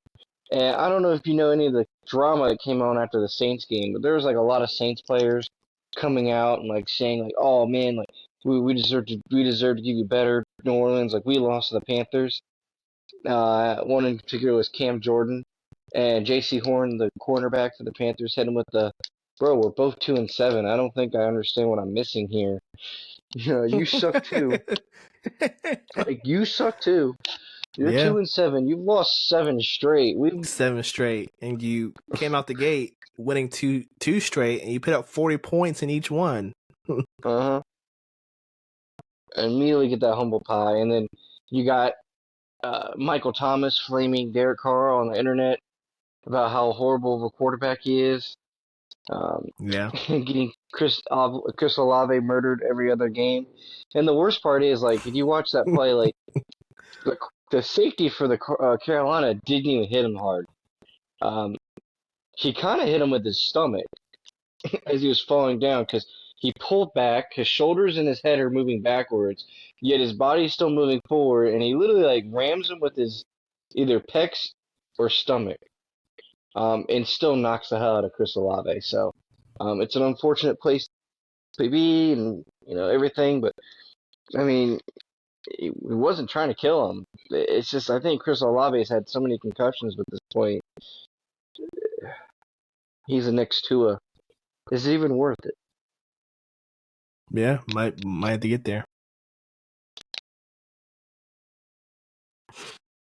and I don't know if you know any of the drama that came on after the Saints game, but there was like a lot of Saints players coming out and like saying like, "Oh man, like we deserve to give you better, New Orleans. Like we lost to the Panthers." One in particular was Cam Jordan, and J.C. Horn, the cornerback for the Panthers, hit him with the, "Bro, we're both 2-7. I don't think I understand what I'm missing here. You suck too. Like you suck too. You're Yeah. 2-7. You've lost 7 straight. 7 straight, and you came out the gate winning two straight, and you put up 40 points in each one. And immediately get that humble pie, and then you got Michael Thomas flaming Derek Carr on the internet about how horrible of a quarterback he is. Yeah. Getting Chris Olave murdered every other game, and the worst part is like if you watch that play, like the safety for the Carolina didn't even hit him hard. He kind of hit him with his stomach as he was falling down because he pulled back, his shoulders and his head are moving backwards, yet his body's still moving forward, and he literally like rams him with his either pecs or stomach, and still knocks the hell out of Chris Olave. So it's an unfortunate place to be, and everything, but I mean, he wasn't trying to kill him. It's just I think Chris Olave has had so many concussions at this point. He's the next Tua. Is it even worth it? Yeah, might have to get there.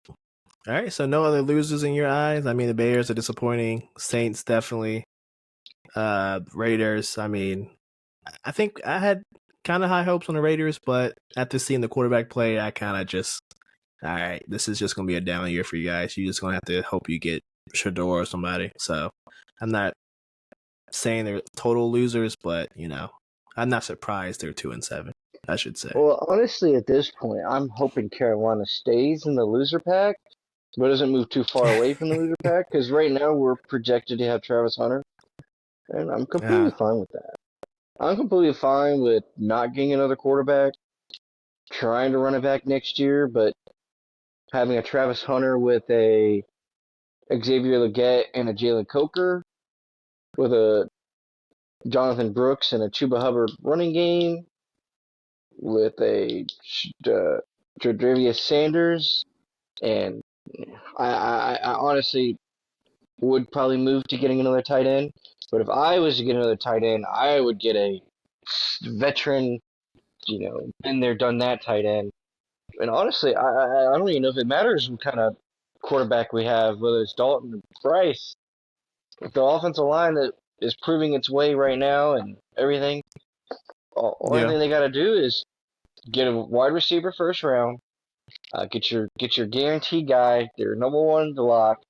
All right, so no other losers in your eyes? I mean, the Bears are disappointing. Saints definitely. Raiders, I mean, I think I had kind of high hopes on the Raiders, but after seeing the quarterback play, I kind of just, all right, this is just going to be a down year for you guys. You're just going to have to hope you get Shador or somebody. So I'm not saying they're total losers, but, I'm not surprised they're 2-7, I should say. Well, honestly, at this point, I'm hoping Carolina stays in the loser pack, but doesn't move too far away from the loser pack, because right now we're projected to have Travis Hunter, and I'm completely fine with that. I'm completely fine with not getting another quarterback, trying to run it back next year, but having a Travis Hunter with a Xavier Legette and a Jalen Coker, with a Jonathan Brooks and a Chuba Hubbard running game, with a Jadrevius Sanders, and I honestly would probably move to getting another tight end. But if I was to get another tight end, I would get a veteran, been there, done that tight end. And honestly, I don't even know if it matters what kind of quarterback we have, whether it's Dalton or Bryce. With the offensive line that is proving its way right now and everything, only thing they got to do is get a wide receiver first round, get your guaranteed guy, your number one to lock,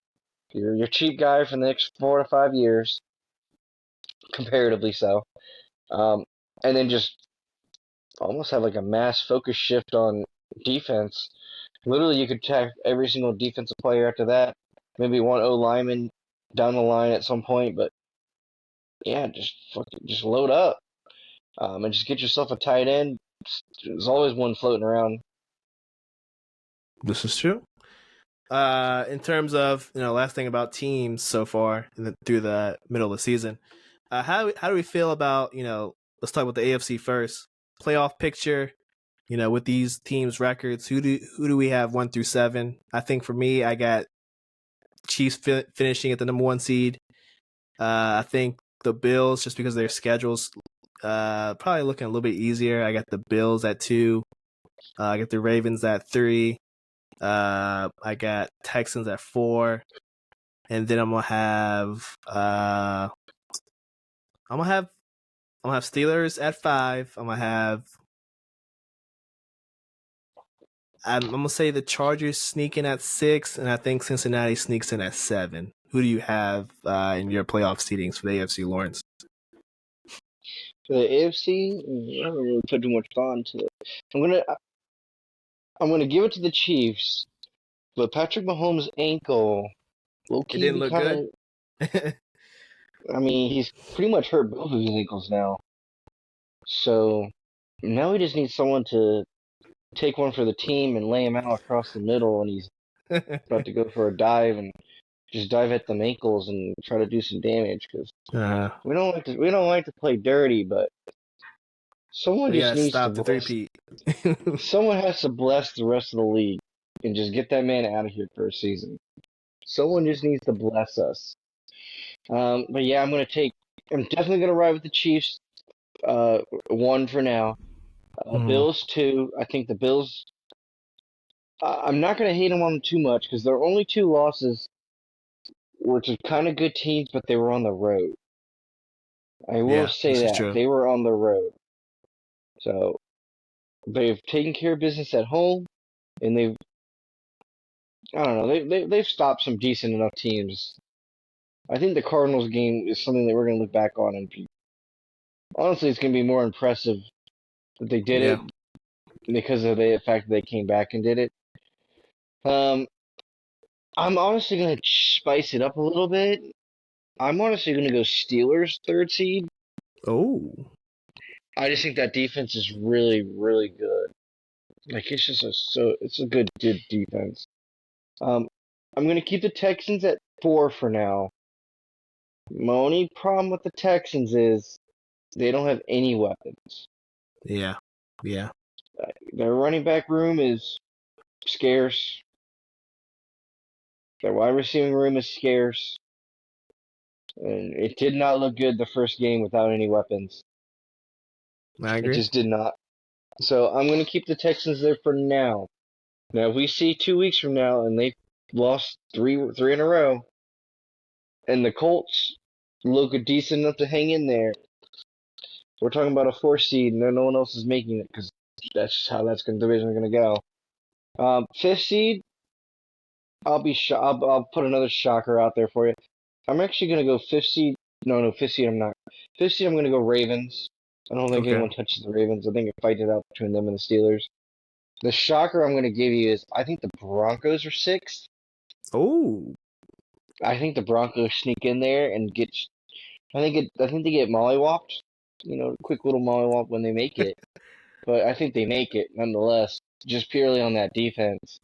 your cheap guy for the next 4 to 5 years, comparatively so, and then just almost have like a mass focus shift on defense. Literally, you could attack every single defensive player after that. Maybe one O lineman down the line at some point, but yeah, just load up. and just get yourself a tight end. There's always one floating around. This is true. In terms of last thing about teams so far through the middle of the season, how do we feel about let's talk about the AFC first, playoff picture. With these teams' records, who do we have 1 through 7? I think for me, I got Chiefs finishing at the number 1 seed. I think the Bills, just because of their schedules, probably looking a little bit easier. I got the Bills at 2. I got the Ravens at 3. I got Texans at 4, and then I'm gonna have Steelers at 5. I'm gonna say the Chargers sneak in at 6, and I think Cincinnati sneaks in at 7. Who do you have in your playoff seedings for the AFC, Lawrence? For the AFC, I haven't really put too much thought into it. I'm gonna give it to the Chiefs, but Patrick Mahomes' ankle, low It key, didn't be look kind good. of. I mean, he's pretty much hurt both of his ankles now. So now he just needs someone to take one for the team and lay him out across the middle, and he's about to go for a dive and just dive at them ankles and try to do some damage because uh, we don't like to play dirty, but someone we just gotta needs to stop the bless. three-peat. Someone has to bless the rest of the league and just get that man out of here for a season. Someone just needs to bless us. But yeah, I'm definitely gonna ride with the Chiefs. 1 for now. Mhm. Bills 2. I think the Bills. I'm not gonna hate them on them too much because their only 2 losses were to kind of good teams, but they were on the road. I will Yeah, say this is that true. they were on the road, so they've taken care of business at home, and I don't know, they've stopped some decent enough teams. I think the Cardinals game is something that we're gonna look back on and honestly, it's gonna be more impressive that they did Yeah. it because of the fact that they came back and did it. Um, I'm honestly gonna spice it up a little bit. I'm honestly gonna go Steelers 3rd seed. Oh. I just think that defense is really, really good. Like it's a good defense. Um, I'm gonna keep the Texans at 4 for now. My only problem with the Texans is they don't have any weapons. Yeah. Yeah. Their running back room is scarce. Their wide receiving room is scarce. And it did not look good the first game without any weapons. I It agree. just did not. So I'm going to keep the Texans there for now. Now, if we see 2 weeks from now and they've lost three in a row, and the Colts look decent enough to hang in there, we're talking about a 4 seed, and no one else is making it because that's just how the division is going to go. 5th seed, I'll put another shocker out there for you. I'm actually going to go 5th seed. No, 5th seed I'm not. 5th seed I'm going to go Ravens. I don't think Okay. anyone touches the Ravens. I think it fights it out between them and the Steelers. The shocker I'm going to give you is I think the Broncos are 6th. Oh. I think the Broncos sneak in there and get. I think they get mollywopped. Quick little mollywop when they make it. But I think they make it nonetheless, just purely on that defense.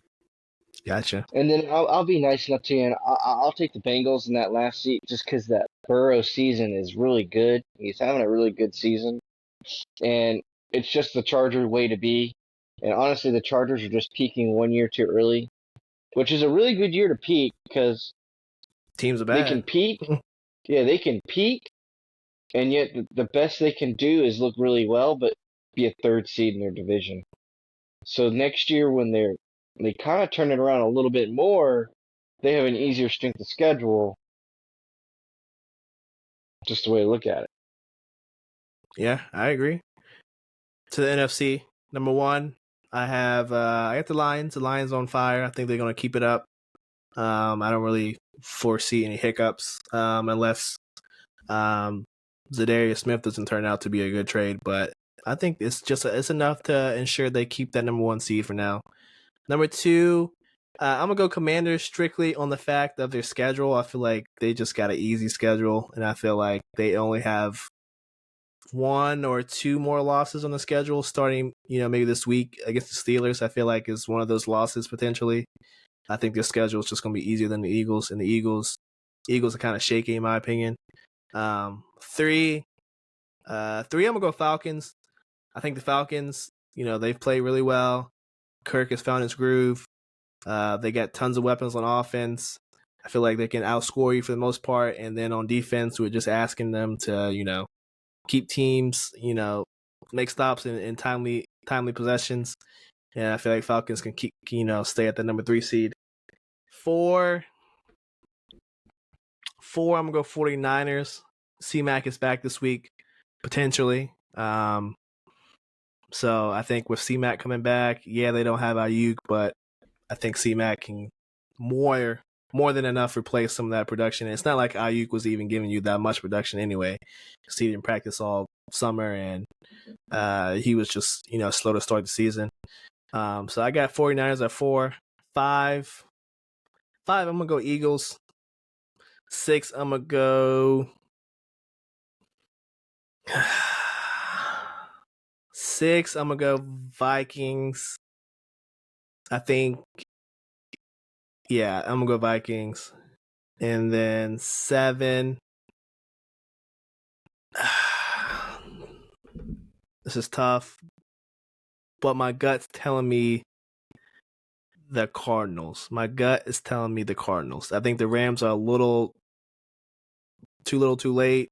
Gotcha. And then I'll be nice enough to you, and I'll take the Bengals in that last seat just because that Burrow season is really good. He's having a really good season, and it's just the Chargers' way to be. And honestly, the Chargers are just peaking 1 year too early, which is a really good year to peak because Teams are they can bad. peak. Yeah, they can peak, and yet the best they can do is look really well, but be a 3rd seed in their division. So next year when they kind of turn it around a little bit more, they have an easier strength of schedule. Just the way to look at it. Yeah, I agree. To the NFC, number 1, I got the Lions. The Lions on fire. I think they're gonna keep it up. I don't really foresee any hiccups unless um, Zadarius Smith doesn't turn out to be a good trade. But I think it's enough to ensure they keep that number 1 seed for now. Number 2, I'm gonna go Commanders strictly on the fact of their schedule. I feel like they just got an easy schedule, and I feel like they only have one or two more losses on the schedule starting, maybe this week against the Steelers. I feel like is one of those losses potentially. I think their schedule is just going to be easier than the Eagles, and the Eagles are kind of shaky in my opinion. Three, I'm gonna go Falcons. I think the Falcons, they've played really well. Kirk has found his groove. They got tons of weapons on offense. I feel like they can outscore you for the most part, and then on defense, we're just asking them to, keep teams, make stops in timely possessions. And I feel like Falcons can keep, stay at the number 3 seed. Four, I'm gonna go 49ers. C-Mac is back this week, potentially. So I think with C-Mac coming back, yeah, they don't have Ayuk, but I think C-Mac can more than enough replace some of that production. And it's not like Ayuk was even giving you that much production anyway, because he didn't practice all summer and he was just, slow to start the season. So I got 49ers at 4. 5, I'm going to go Eagles. 6, I'm going to go... 6, I'm going to go Vikings. I think... Yeah, I'm going to go Vikings. And then 7... This is tough. But my gut's telling me the Cardinals. My gut is telling me the Cardinals. I think the Rams are a little too late.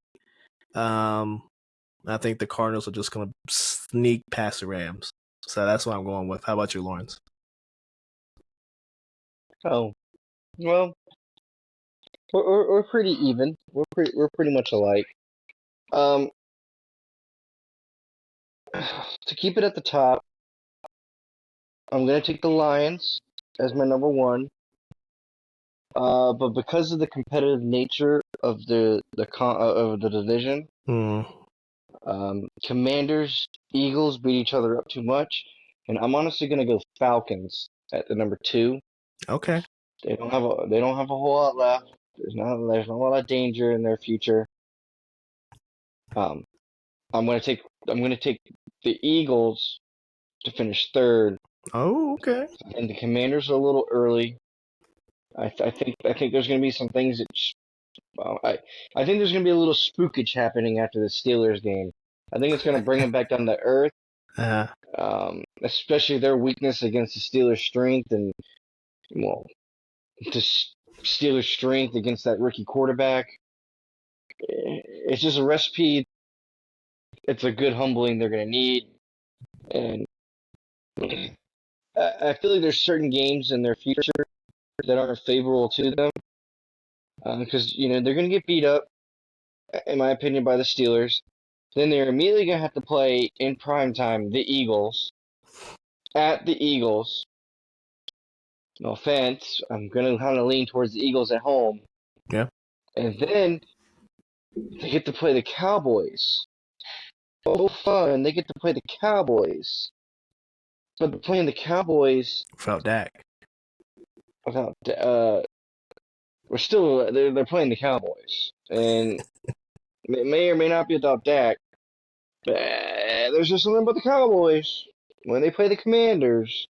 I think the Cardinals are just going to sneak past the Rams. So that's what I'm going with. How about you, Lawrence? Oh, well, we're pretty even. We're pretty much alike. To keep it at the top, I'm gonna take the Lions as my number 1. But because of the competitive nature of the division, Commanders, Eagles beat each other up too much, and I'm honestly gonna go Falcons at the number 2. Okay. They don't have a whole lot left. There's not a lot of danger in their future. I'm gonna take the Eagles to finish 3rd. Oh, okay. And the Commanders are a little early. I think there's gonna be some things that. I think there's gonna be a little spookage happening after the Steelers game. I think it's gonna bring them back down to earth. Especially their weakness against the Steelers' strength, and well, just Steelers' strength against that rookie quarterback. It's just a recipe. It's a good humbling they're gonna need, and I feel like there's certain games in their future that aren't favorable to them because they're gonna get beat up, in my opinion, by the Steelers. Then they're immediately gonna have to play in prime time the Eagles at the Eagles. No offense, I'm gonna kind of lean towards the Eagles at home. Yeah. And then they get to play the Cowboys. Oh, fun! They get to play the Cowboys. But they're playing the Cowboys without Dak. They're playing the Cowboys, and it may or may not be without Dak. But there's just something about the Cowboys when they play the Commanders.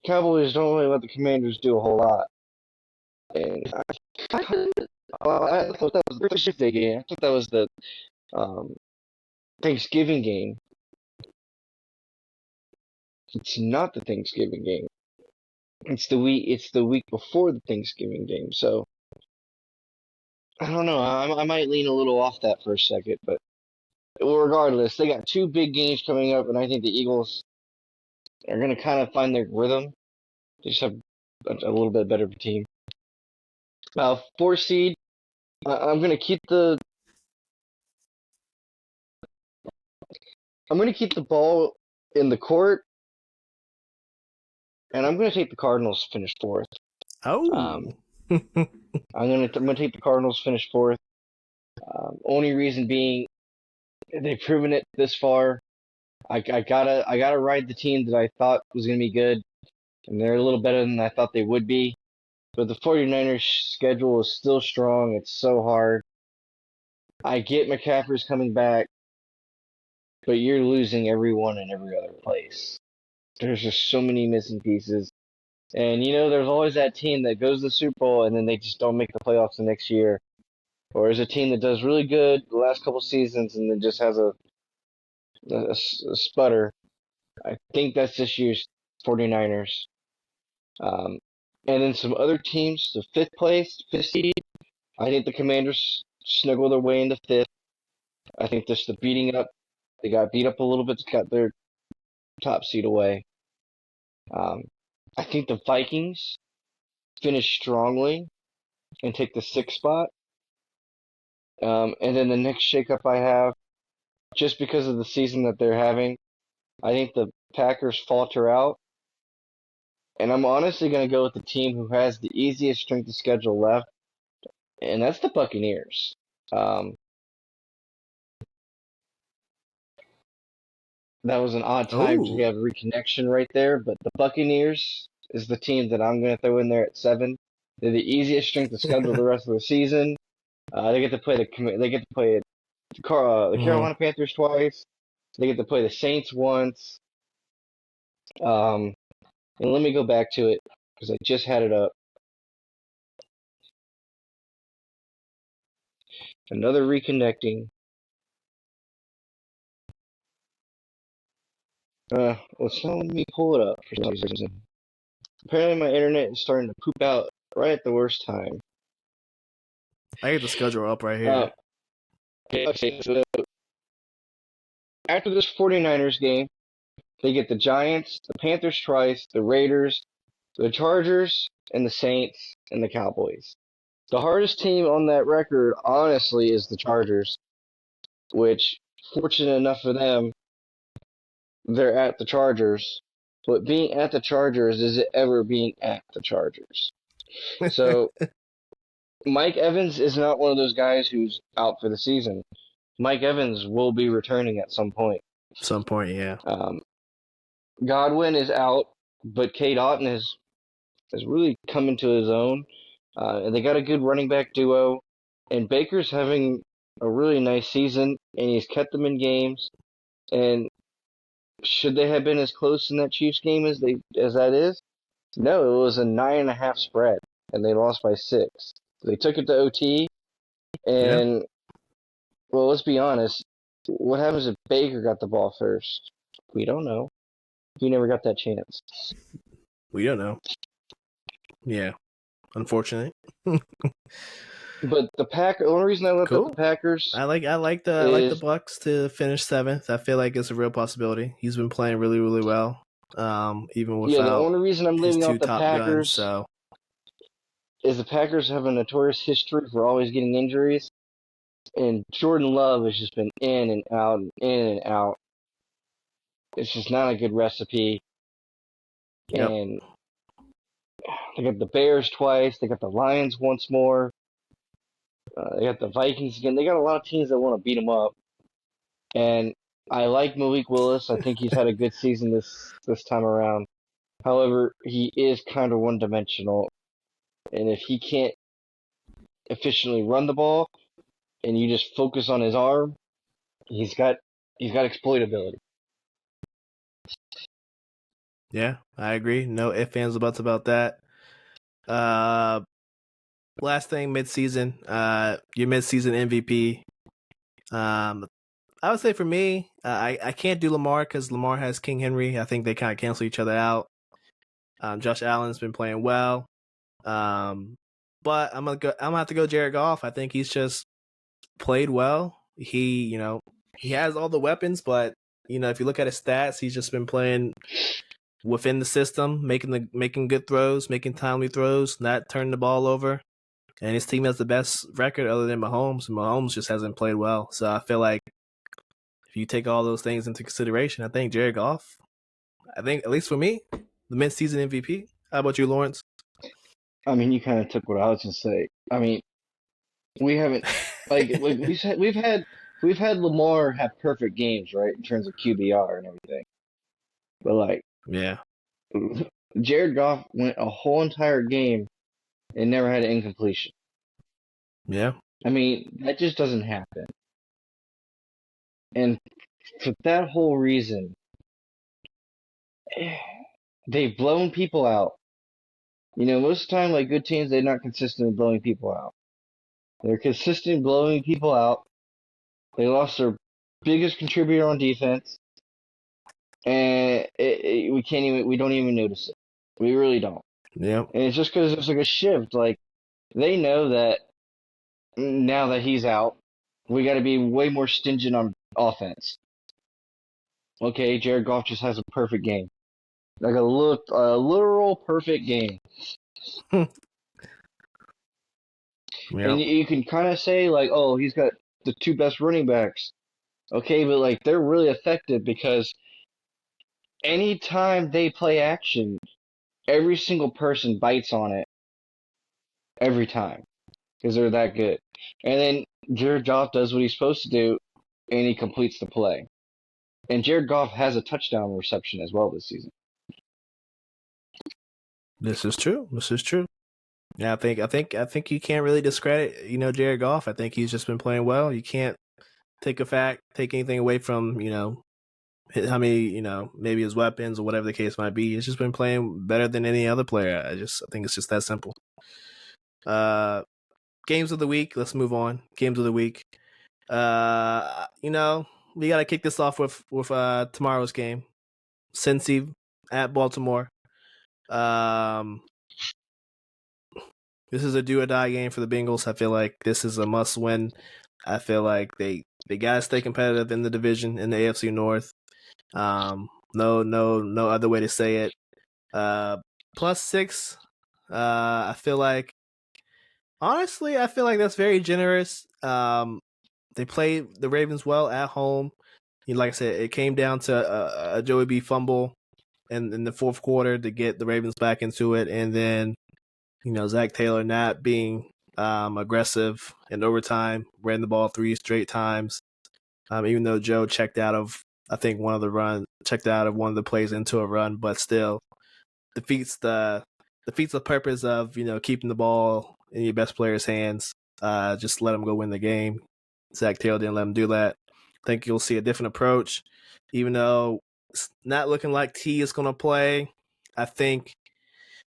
Cowboys don't really let the Commanders do a whole lot, and I thought that was the Thursday game. I thought that was the Thanksgiving game. It's not the Thanksgiving game. It's the week before the Thanksgiving game. So I don't know. I might lean a little off that for a second, but regardless, they got 2 big games coming up, and I think the Eagles are going to kind of find their rhythm. They just have a little bit better of a team. 4 seed. I'm going to keep the ball in the court, and I'm going to take the Cardinals to finish 4th. Oh. I'm going to take the Cardinals to finish 4th. Only reason being, they've proven it this far. I gotta ride the team that I thought was going to be good, and they're a little better than I thought they would be. But the 49ers schedule is still strong. It's so hard. I get McCaffrey's coming back. but you're losing everyone in every other place. There's just so many missing pieces. And there's always that team that goes to the Super Bowl and then they just don't make the playoffs the next year. Or there's a team that does really good the last couple seasons and then just has a sputter. I think that's this year's 49ers. Um, and then some other teams, the fifth seed. I think the Commanders snuggle their way into fifth. I think just the beating up, they got beat up a little bit, got their top seed away. Um, I think the Vikings finish strongly and take the sixth spot. And then the next shakeup I have, just because of the season that they're having, I think the Packers falter out. And I'm honestly going to go with the team who has the easiest strength of schedule left, and that's the Buccaneers. Um, that was an odd time to Oh, have reconnection right there, but the Buccaneers is the team that I'm going to throw in there at 7. They're the easiest strength of schedule the rest of the season. They get to play the hmm. Carolina Panthers twice. They get to play the Saints once. Um, and let me go back to it because I just had it up. Another reconnecting. It's not letting me pull it up for some reason. Apparently, my internet is starting to poop out right at the worst time. I get the schedule up right Uh, here. okay, so after this 49ers game, they get the Giants, the Panthers twice, the Raiders, the Chargers, and the Saints, and the Cowboys. The hardest team on that record, honestly, is the Chargers, which, fortunate enough for them, they're at the Chargers. But being at the Chargers is it ever being at the Chargers. So Mike Evans is not one of those guys who's out for the season. Mike Evans will be returning at some point. Some point, yeah. Um, Godwin is out, but Cade Otton has really come into his own. And they got a good running back duo. And Baker's having a really nice season, and he's kept them in games. And should they have been as close in that Chiefs game as that is? No, it was a 9.5 spread, and they lost by 6. They took it to OT, Yeah, and well, let's be honest. What happens if Baker got the ball first? We don't know. He never got that chance. we don't know. Yeah, unfortunate. But the only reason I left out the Cool. Packers I like the is Bucks to finish 7th. I feel like it's a real possibility. He's been playing really, really well. Even the without only reason I'm his leaving two out the top guns. Packers So is the Packers have a notorious history for always getting injuries, and Jordan Love has just been in and out and in and out. It's just not a good recipe. yep, And they got the Bears twice. They got the Lions once more. They got the Vikings again. They got a lot of teams that want to beat them up. And I like Malik Willis. I think he's had a good season this time around. However, he is kind of one dimensional. And if he can't efficiently run the ball and you just focus on his arm, he's got exploitability. yeah, I agree. No ifs, ands, or buts about that. Uh, last thing, midseason. Your midseason MVP. I would say for me, I can't do Lamar because Lamar has King Henry. I think they kind of cancel each other out. Josh Allen's been playing well. But I'm gonna have to go Jared Goff. I think he's just played well. He has all the weapons, but if you look at his stats, he's just been playing within the system, making good throws, making timely throws, not turning the ball over. And his team has the best record other than Mahomes. Mahomes just hasn't played well. So I feel like if you take all those things into consideration, I think Jared Goff, I think, at least for me, the mid-season MVP. How about you, Lawrence? I mean, you kind of took what I was going to say. I mean, we haven't like we've had Lamar have perfect games, right, in terms of QBR and everything. But like Yeah. Jared Goff went a whole entire game and never had an incompletion. Yeah. I mean, that just doesn't happen. And for that whole reason, they've blown people out. Most of the time, like good teams, they're not consistent in blowing people out. They're consistent in blowing people out. They lost their biggest contributor on defense, and we don't even notice it. We really don't. Yep. And it's just because it's like a shift. Like they know that now that he's out, we got to be way more stingent on offense. Okay, Jared Goff just has a perfect game, like a literal perfect game. And Yep. you can kind of say like, oh, he's got the two best running backs. Okay, but like they're really effective because anytime they play action, every single person bites on it every time because they're that good. And then Jared Goff does what he's supposed to do, and he completes the play. And Jared Goff has a touchdown reception as well this season. This is true. This is true. Yeah, I think you can't really discredit, Jared Goff. I think he's just been playing well. You can't take anything away from, how many, maybe his weapons or whatever the case might be. He's just been playing better than any other player. I think it's just that simple. Games of the week. Let's move on. Games of the week. We got to kick this off with tomorrow's game. Cincy at Baltimore. This is a do or die game for the Bengals. I feel like this is a must win. I feel like they gotta stay competitive in the division in the AFC North. No other way to say it. +6. I feel like that's very generous. They played the Ravens well at home. Like I said, it came down to a Joey B fumble in the fourth quarter to get the Ravens back into it, and then Zach Taylor not being aggressive in overtime, ran the ball 3 straight times. Even though Joe checked out of one of the plays into a run, but still defeats the purpose of keeping the ball in your best player's hands. Just let him go win the game. Zach Taylor didn't let him do that. I think you'll see a different approach, even though it's not looking like T is going to play. I think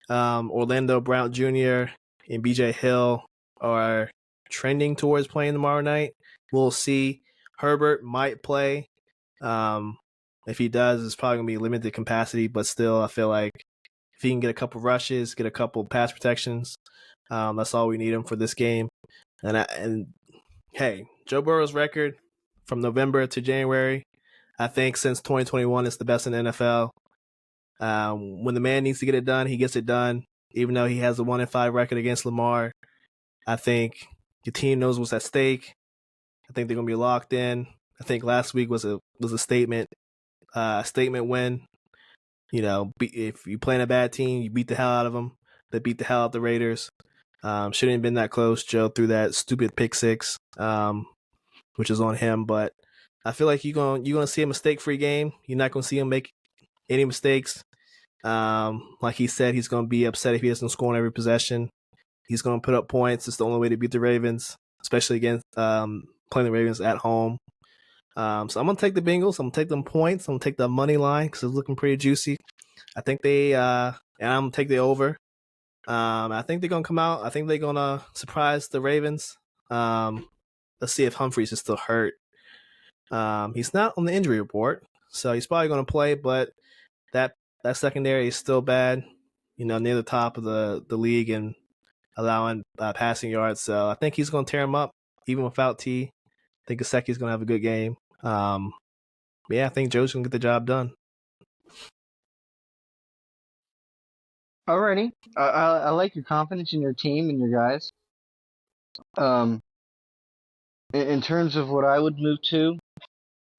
Orlando Brown Jr. and BJ Hill are trending towards playing tomorrow night. We'll see. Herbert might play. If he does, it's probably going to be limited capacity, but still, I feel like if he can get a couple rushes, get a couple pass protections, that's all we need him for this game. And hey, Joe Burrow's record from November to January, I think since 2021, is the best in the NFL. When the man needs to get it done, he gets it done. Even though he has a 1-5 record against Lamar, I think the team knows what's at stake. I think they're gonna be locked in. I think last week was a statement win. If you play in a bad team, you beat the hell out of them. They beat the hell out of the Raiders. Shouldn't have been that close. Joe threw that stupid pick six, which is on him. But I feel like you're gonna see a mistake-free game. You're not gonna see him make any mistakes. Like he said, he's going to be upset if he doesn't score on every possession. He's going to put up points. It's the only way to beat the Ravens, especially against playing the Ravens at home. So I'm going to take the Bengals. I'm going to take them points. I'm going to take the money line because it's looking pretty juicy. I think and I'm going to take the over. I think they're going to come out. I think they're going to surprise the Ravens. Let's see if Humphreys is still hurt. He's not on the injury report, so he's probably going to play, but that secondary is still bad, near the top of the league and allowing passing yards. So I think he's going to tear him up, even without T. I think Gesicki's going to have a good game. I think Joe's going to get the job done. Alrighty, I like your confidence in your team and your guys. In terms of what I would move to,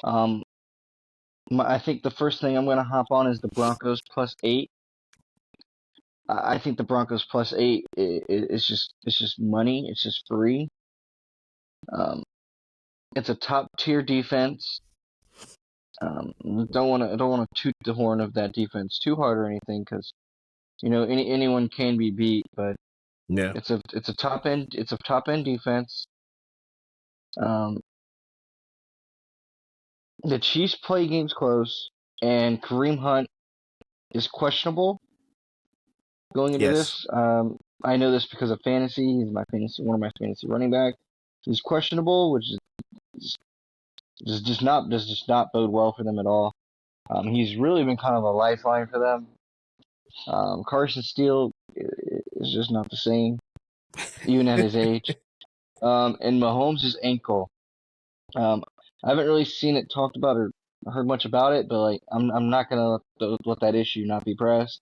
I think the first thing I'm going to hop on is the Broncos +8. I think the Broncos +8 is just money. It's just free. It's a top tier defense. Don't want to toot the horn of that defense too hard or anything because anyone can be beat, but Yeah, it's a top end defense. the Chiefs play games close, and Kareem Hunt is questionable going into Yes. this. I know this because of fantasy. He's one of my fantasy running back. He's questionable, which is does just not bode well for them at all. He's really been kind of a lifeline for them. Carson Steele is just not the same, even at his age. And Mahomes' ankle. I haven't really seen it talked about or heard much about it, but like I'm not gonna let that issue not be pressed.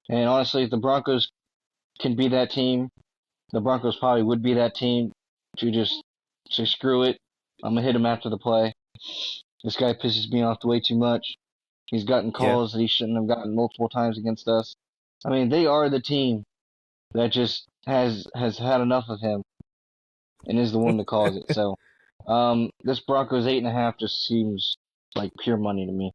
And honestly, if the Broncos can be that team, the Broncos probably would be that team to just say screw it. I'm gonna hit him after the play. This guy pisses me off way too much. He's gotten Yeah. calls that he shouldn't have gotten multiple times against us. I mean, they are the team that just has had enough of him and is the one that calls it. So, this Broncos 8.5 just seems like pure money to me.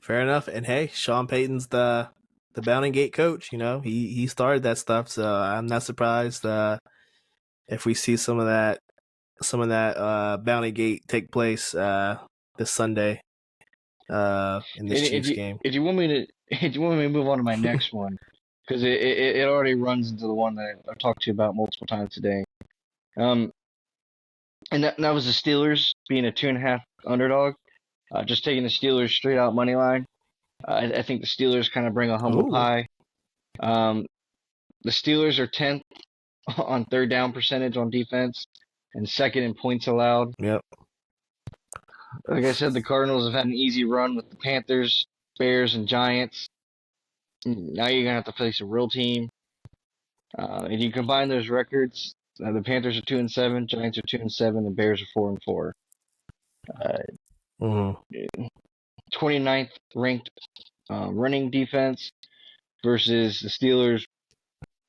Fair enough. And hey, Sean Payton's the Bounty Gate coach. You know, he started that stuff, so I'm not surprised if we see some of that Bounty Gate take place this Sunday in this And Chiefs game. if you want me to if you want me to move on to my next one, because it already runs into the one that I've talked to you about multiple times today. Um, and that was the Steelers being a 2.5 underdog. Just taking the Steelers straight out money line. I think the Steelers kind of bring a humble Ooh. pie. Um, the Steelers are 10th on third down percentage on defense and second in points allowed. Yep. Like I said, the Cardinals have had an easy run with the Panthers, Bears, and Giants. Now you're gonna have to face a real team. If you combine those records, the Panthers are 2-7, Giants are 2-7, and Bears are 4-4. Mm-hmm. 29th ranked running defense versus the Steelers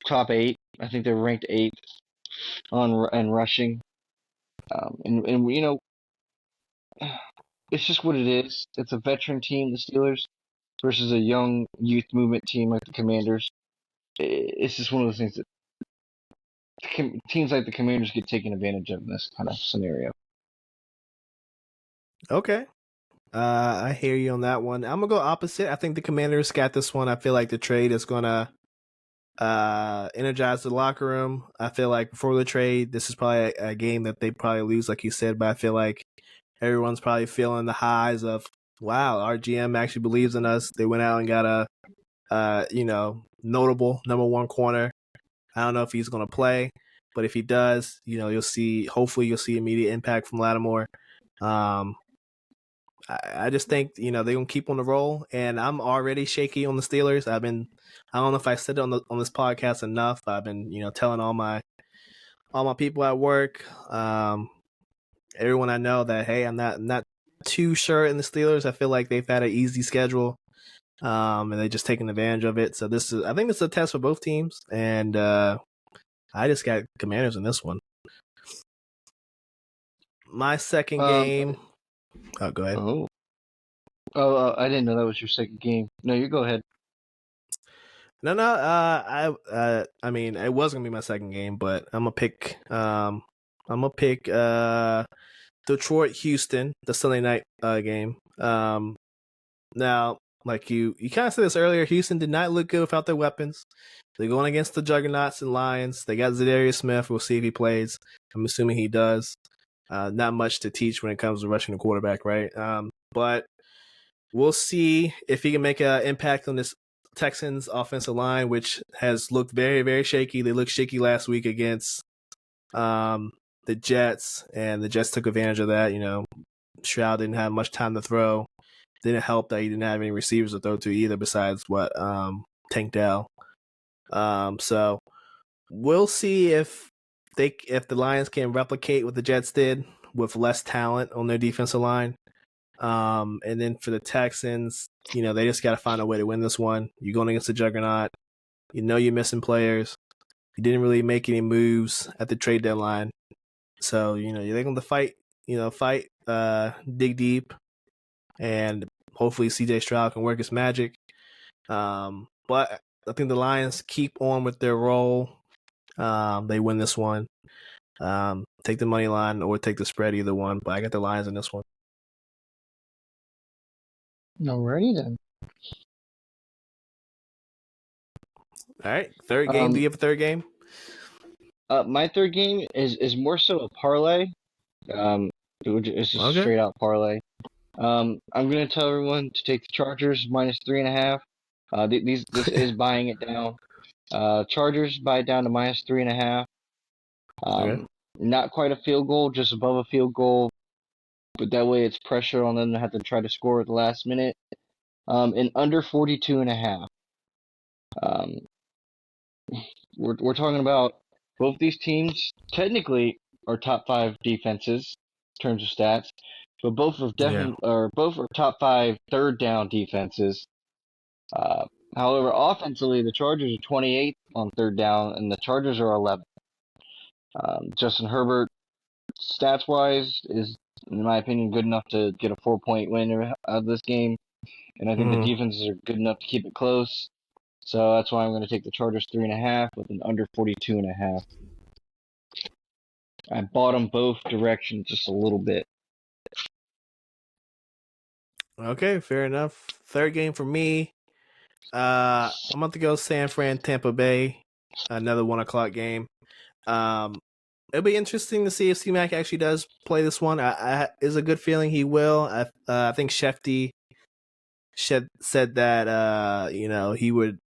top 8. I think they're ranked 8th on and rushing. And you know, it's just what it is. It's a veteran team, the Steelers, versus a young youth movement team like the Commanders. It's just one of those things that teams like the Commanders get taken advantage of in this kind of scenario. Okay. I hear you on that one. I'm gonna go opposite. I think the Commanders got this one. I feel like the trade is gonna energize the locker room. I feel like before the trade, this is probably a game that they probably lose, like you said. But I feel like everyone's probably feeling the highs of, wow, our GM actually believes in us. They went out and got a notable number one corner. I don't know if he's gonna play, but if he does, hopefully you'll see immediate impact from Lattimore. I just think they're gonna keep on the roll, and I'm already shaky on the Steelers. I don't know if I said it on this podcast enough, but I've been telling all my people at work, everyone I know that hey, I'm not too sure in the Steelers. I feel like they've had an easy schedule, and they're just taking advantage of it. So I think this is a test for both teams, and I just got Commanders in this one. My second game. Oh, go ahead. I didn't know that was your second game. No, you go ahead. No. I mean, it was gonna be my second game, but I'm gonna pick. Detroit, Houston, the Sunday night game. Now, like you kind of said this earlier, Houston did not look good without their weapons. They're going against the Juggernauts and Lions. They got Zadarius Smith. We'll see if he plays. I'm assuming he does. Not much to teach when it comes to rushing the quarterback, right? But we'll see if he can make an impact on this Texans offensive line, which has looked very, very shaky. They looked shaky last week against the Jets, and the Jets took advantage of that. Stroud didn't have much time to throw. Didn't help that he didn't have any receivers to throw to either besides Tank Dell. So we'll see if the Lions can replicate what the Jets did with less talent on their defensive line. And then for the Texans, they just got to find a way to win this one. You're going against the Juggernaut. You're missing players. You didn't really make any moves at the trade deadline. So, they're going to fight, dig deep, and hopefully CJ Stroud can work his magic. But I think the Lions keep on with their role. They win this one. Take the money line or take the spread, either one. But I got the Lions in this one. Alrighty then. All right, third game. Do you have a third game? My third game is more so a parlay. It's just a Okay. straight out parlay. I'm gonna tell everyone to take the Chargers minus 3.5. This is buying it down. Chargers buy it down to minus 3.5. Okay. Not quite a field goal, just above a field goal, but that way it's pressure on them to have to try to score at the last minute. And under 42.5. Um, we're talking about both these teams technically are top five defenses in terms of stats, but both are Yeah. both are top five third down defenses. Uh, However, offensively, the Chargers are 28th on third down, and the Chargers are 11th. Justin Herbert, stats wise, is in my opinion good enough to get a 4-point win out of this game, and I think the defenses are good enough to keep it close. So that's why I'm going to take the Chargers 3.5 with an under 42.5. I bought them both directions just a little bit. Okay, fair enough. Third game for me. I'm about to go San Fran, Tampa Bay. Another 1:00 game. It'll be interesting to see if C-Mac actually does play this one. Is a good feeling he will. I think Shefty said that he would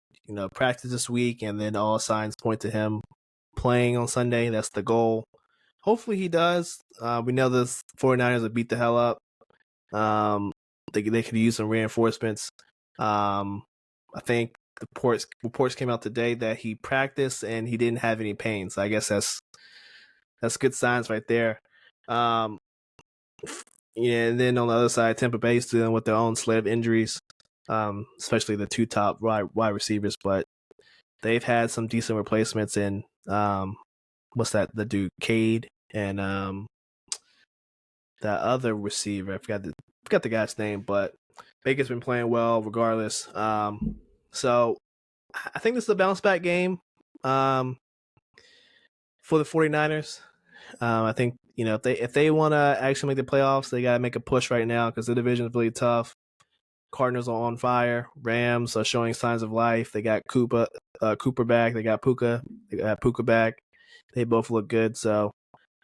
practice this week, and then all signs point to him playing on Sunday. That's the goal. Hopefully he does. We know the 49ers will beat the hell up. They could use some reinforcements. I think the reports came out today that he practiced and he didn't have any pain. So I guess that's good signs right there. Yeah, and then on the other side, Tampa Bay's dealing with their own slate of injuries, especially the two top wide receivers. But they've had some decent replacements in what's that? The dude Cade and that other receiver. I forgot the guy's name, but Baker's been playing well regardless. So I think this is a bounce back game for the 49ers. I think if they want to actually make the playoffs, they got to make a push right now because the division is really tough. Cardinals are on fire. Rams are showing signs of life. They got Cooper back. They got Puka back. They both look good. So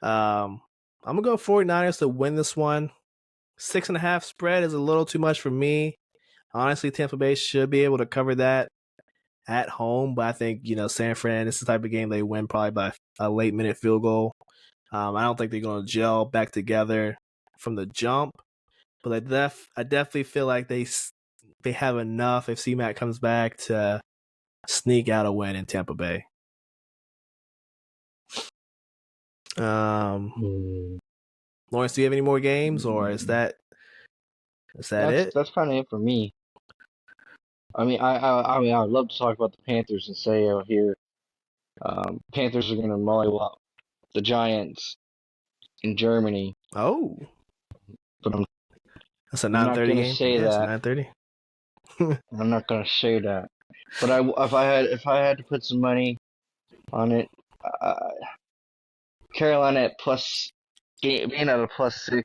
I'm gonna go 49ers to win this one. 6.5 spread is a little too much for me. Honestly, Tampa Bay should be able to cover that at home, but I think San Fran. This is the type of game they win probably by a late minute field goal. I don't think they're going to gel back together from the jump, but I definitely feel like they have enough if C-Mac comes back to sneak out a win in Tampa Bay. Lawrence, do you have any more games, or is that it? That's kind of it for me. I mean, I mean, I would love to talk about the Panthers and say out here, Panthers are going to mollywop the Giants in Germany. Oh, But that's a I'm not 9:30 going to game. say Yeah, it's that. 9:30. I'm not going to say that. But if I had to put some money on it, uh, Carolina at being at a +6,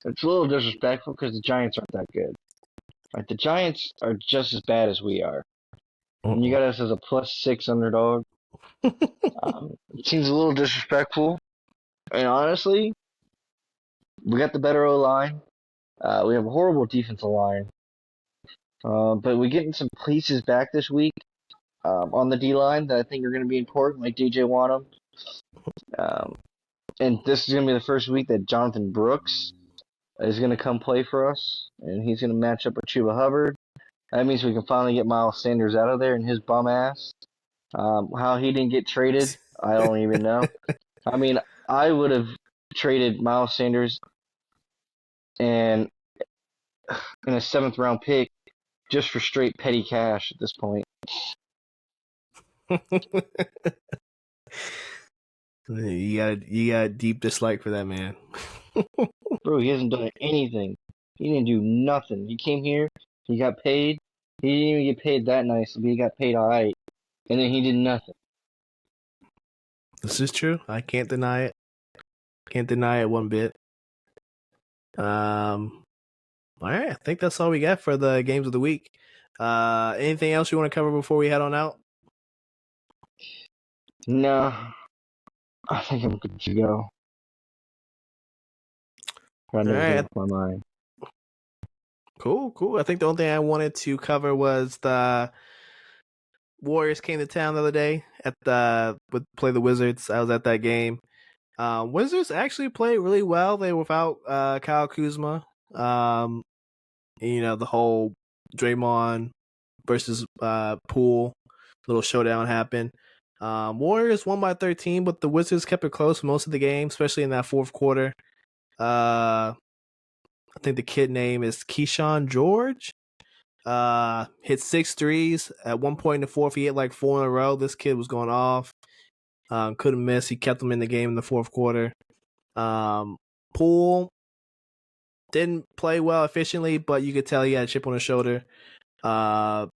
it's a little disrespectful because the Giants aren't that good. Right, the Giants are just as bad as we are. And you got us as a +6 underdog. It seems a little disrespectful. And honestly, we got the better O line. We have a horrible defensive line. But we're getting some pieces back this week on the D line that I think are going to be important, like DJ Wanham. And this is going to be the first week that Jonathan Brooks is going to come play for us, and he's going to match up with Chuba Hubbard. That means we can finally get Miles Sanders out of there and his bum ass. How he didn't get traded, I don't even know. I mean, I would have traded Miles Sanders and in a 7th-round pick just for straight petty cash at this point. You got a deep dislike for that man. Bro, he hasn't done anything. He didn't do nothing. He came here, he got paid. He didn't even get paid that nice, but he got paid alright. And then he did nothing. This is true. I can't deny it. Can't deny it one bit. All right, I think that's all we got for the games of the week. Anything else you want to cover before we head on out? No, I think I'm good to go. Got All everything right, off my mind. cool. I think the only thing I wanted to cover was the Warriors came to town the other day at the would play the Wizards. I was at that game. Wizards actually played really well. They were without Kyle Kuzma. Um, the whole Draymond versus Poole little showdown happened. Warriors won by 13, but the Wizards kept it close for most of the game, especially in that fourth quarter. I think the kid name is Keyshawn George. Hit 6 threes. At one point in the fourth, he hit like 4 in a row. This kid was going off. Couldn't miss. He kept them in the game in the fourth quarter. Poole didn't play well efficiently, but you could tell he had a chip on his shoulder. Bilal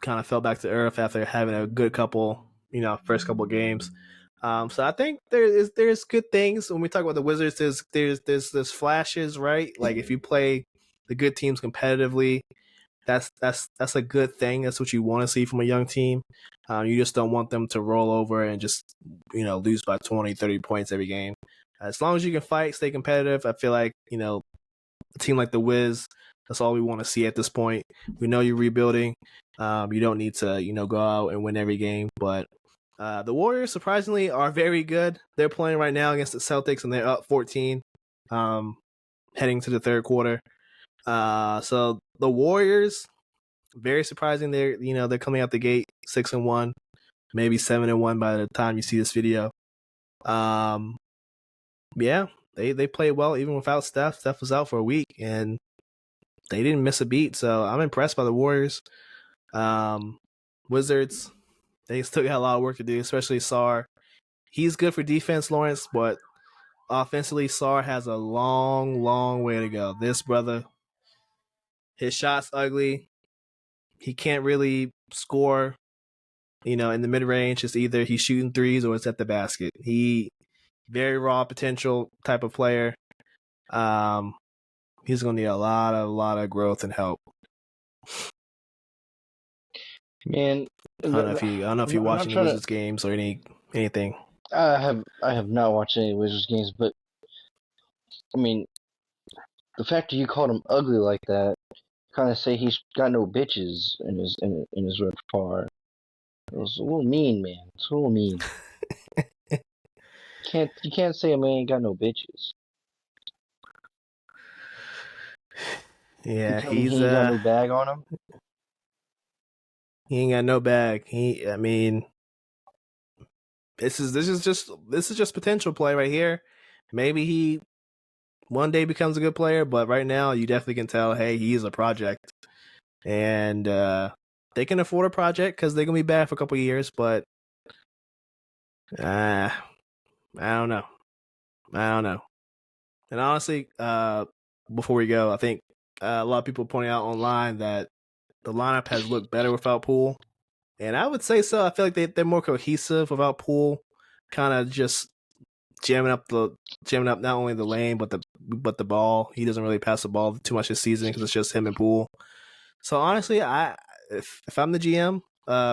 kind of fell back to earth after having a good couple, first couple of games. So I think there's good things when we talk about the Wizards. There's flashes, right? Like if you play the good teams competitively, that's a good thing. That's what you want to see from a young team. You just don't want them to roll over and just lose by 20, 30 points every game. As long as you can fight, stay competitive, I feel like a team like the Wiz, that's all we want to see at this point. We know you're rebuilding. You don't need to go out and win every game, but the Warriors surprisingly are very good. They're playing right now against the Celtics and they're up 14, heading to the third quarter. So the Warriors, very surprising. They're coming out the gate 6-1, maybe 7-1 by the time you see this video. Yeah, they played well even without Steph. Steph was out for a week and they didn't miss a beat. So I'm impressed by the Warriors. Wizards, they still got a lot of work to do, especially Sarr. He's good for defense, Lawrence, but offensively, Sarr has a long, long way to go. This brother, his shot's ugly. He can't really score, in the mid-range. It's either he's shooting threes or it's at the basket. He very raw potential type of player. He's going to need a lot of growth and help. Man, I don't know if you watch any Wizards games or anything. I have not watched any Wizards games, but I mean, the fact that you called him ugly like that, kind of say he's got no bitches in his repertoire. It was a little mean, man. It's a little mean. You can't say a man ain't got no bitches. Yeah, he ain't got no bag on him. He ain't got no bag. This is just potential play right here. Maybe he one day becomes a good player, but right now you definitely can tell, hey, he's a project, and they can afford a project because they're gonna be bad for a couple of years. But I don't know. And honestly, before we go, I think a lot of people pointing out online that the lineup has looked better without Poole. And I would say so. I feel like they're more cohesive without Poole, kind of just jamming up not only the lane but the ball. He doesn't really pass the ball too much this season because it's just him and Poole. So honestly, if I'm the GM,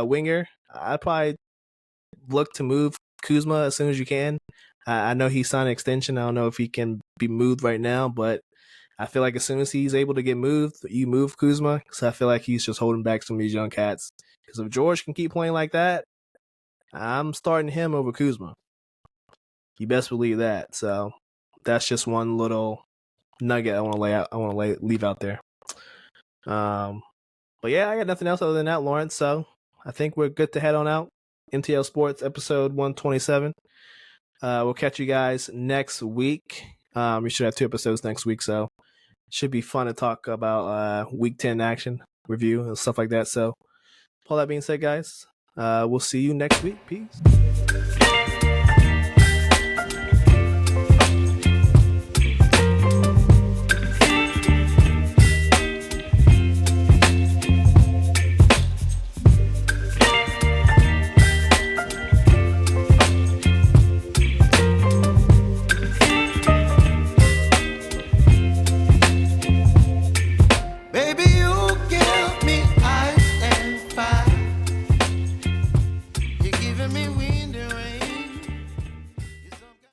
winger, I'd probably look to move Kuzma as soon as you can. I know he signed an extension. I don't know if he can be moved right now, but I feel like as soon as he's able to get moved, you move Kuzma. So I feel like he's just holding back some of these young cats. Because if George can keep playing like that, I'm starting him over Kuzma. You best believe that. So that's just one little nugget I want to lay out. I want to leave out there. But yeah, I got nothing else other than that, Lawrence. So I think we're good to head on out. MTL Sports episode 127. We'll catch you guys next week. We should have 2 episodes next week, so it should be fun to talk about week 10 action review and stuff like that. So all that being said, guys, we'll see you next week. Peace. wind and rain.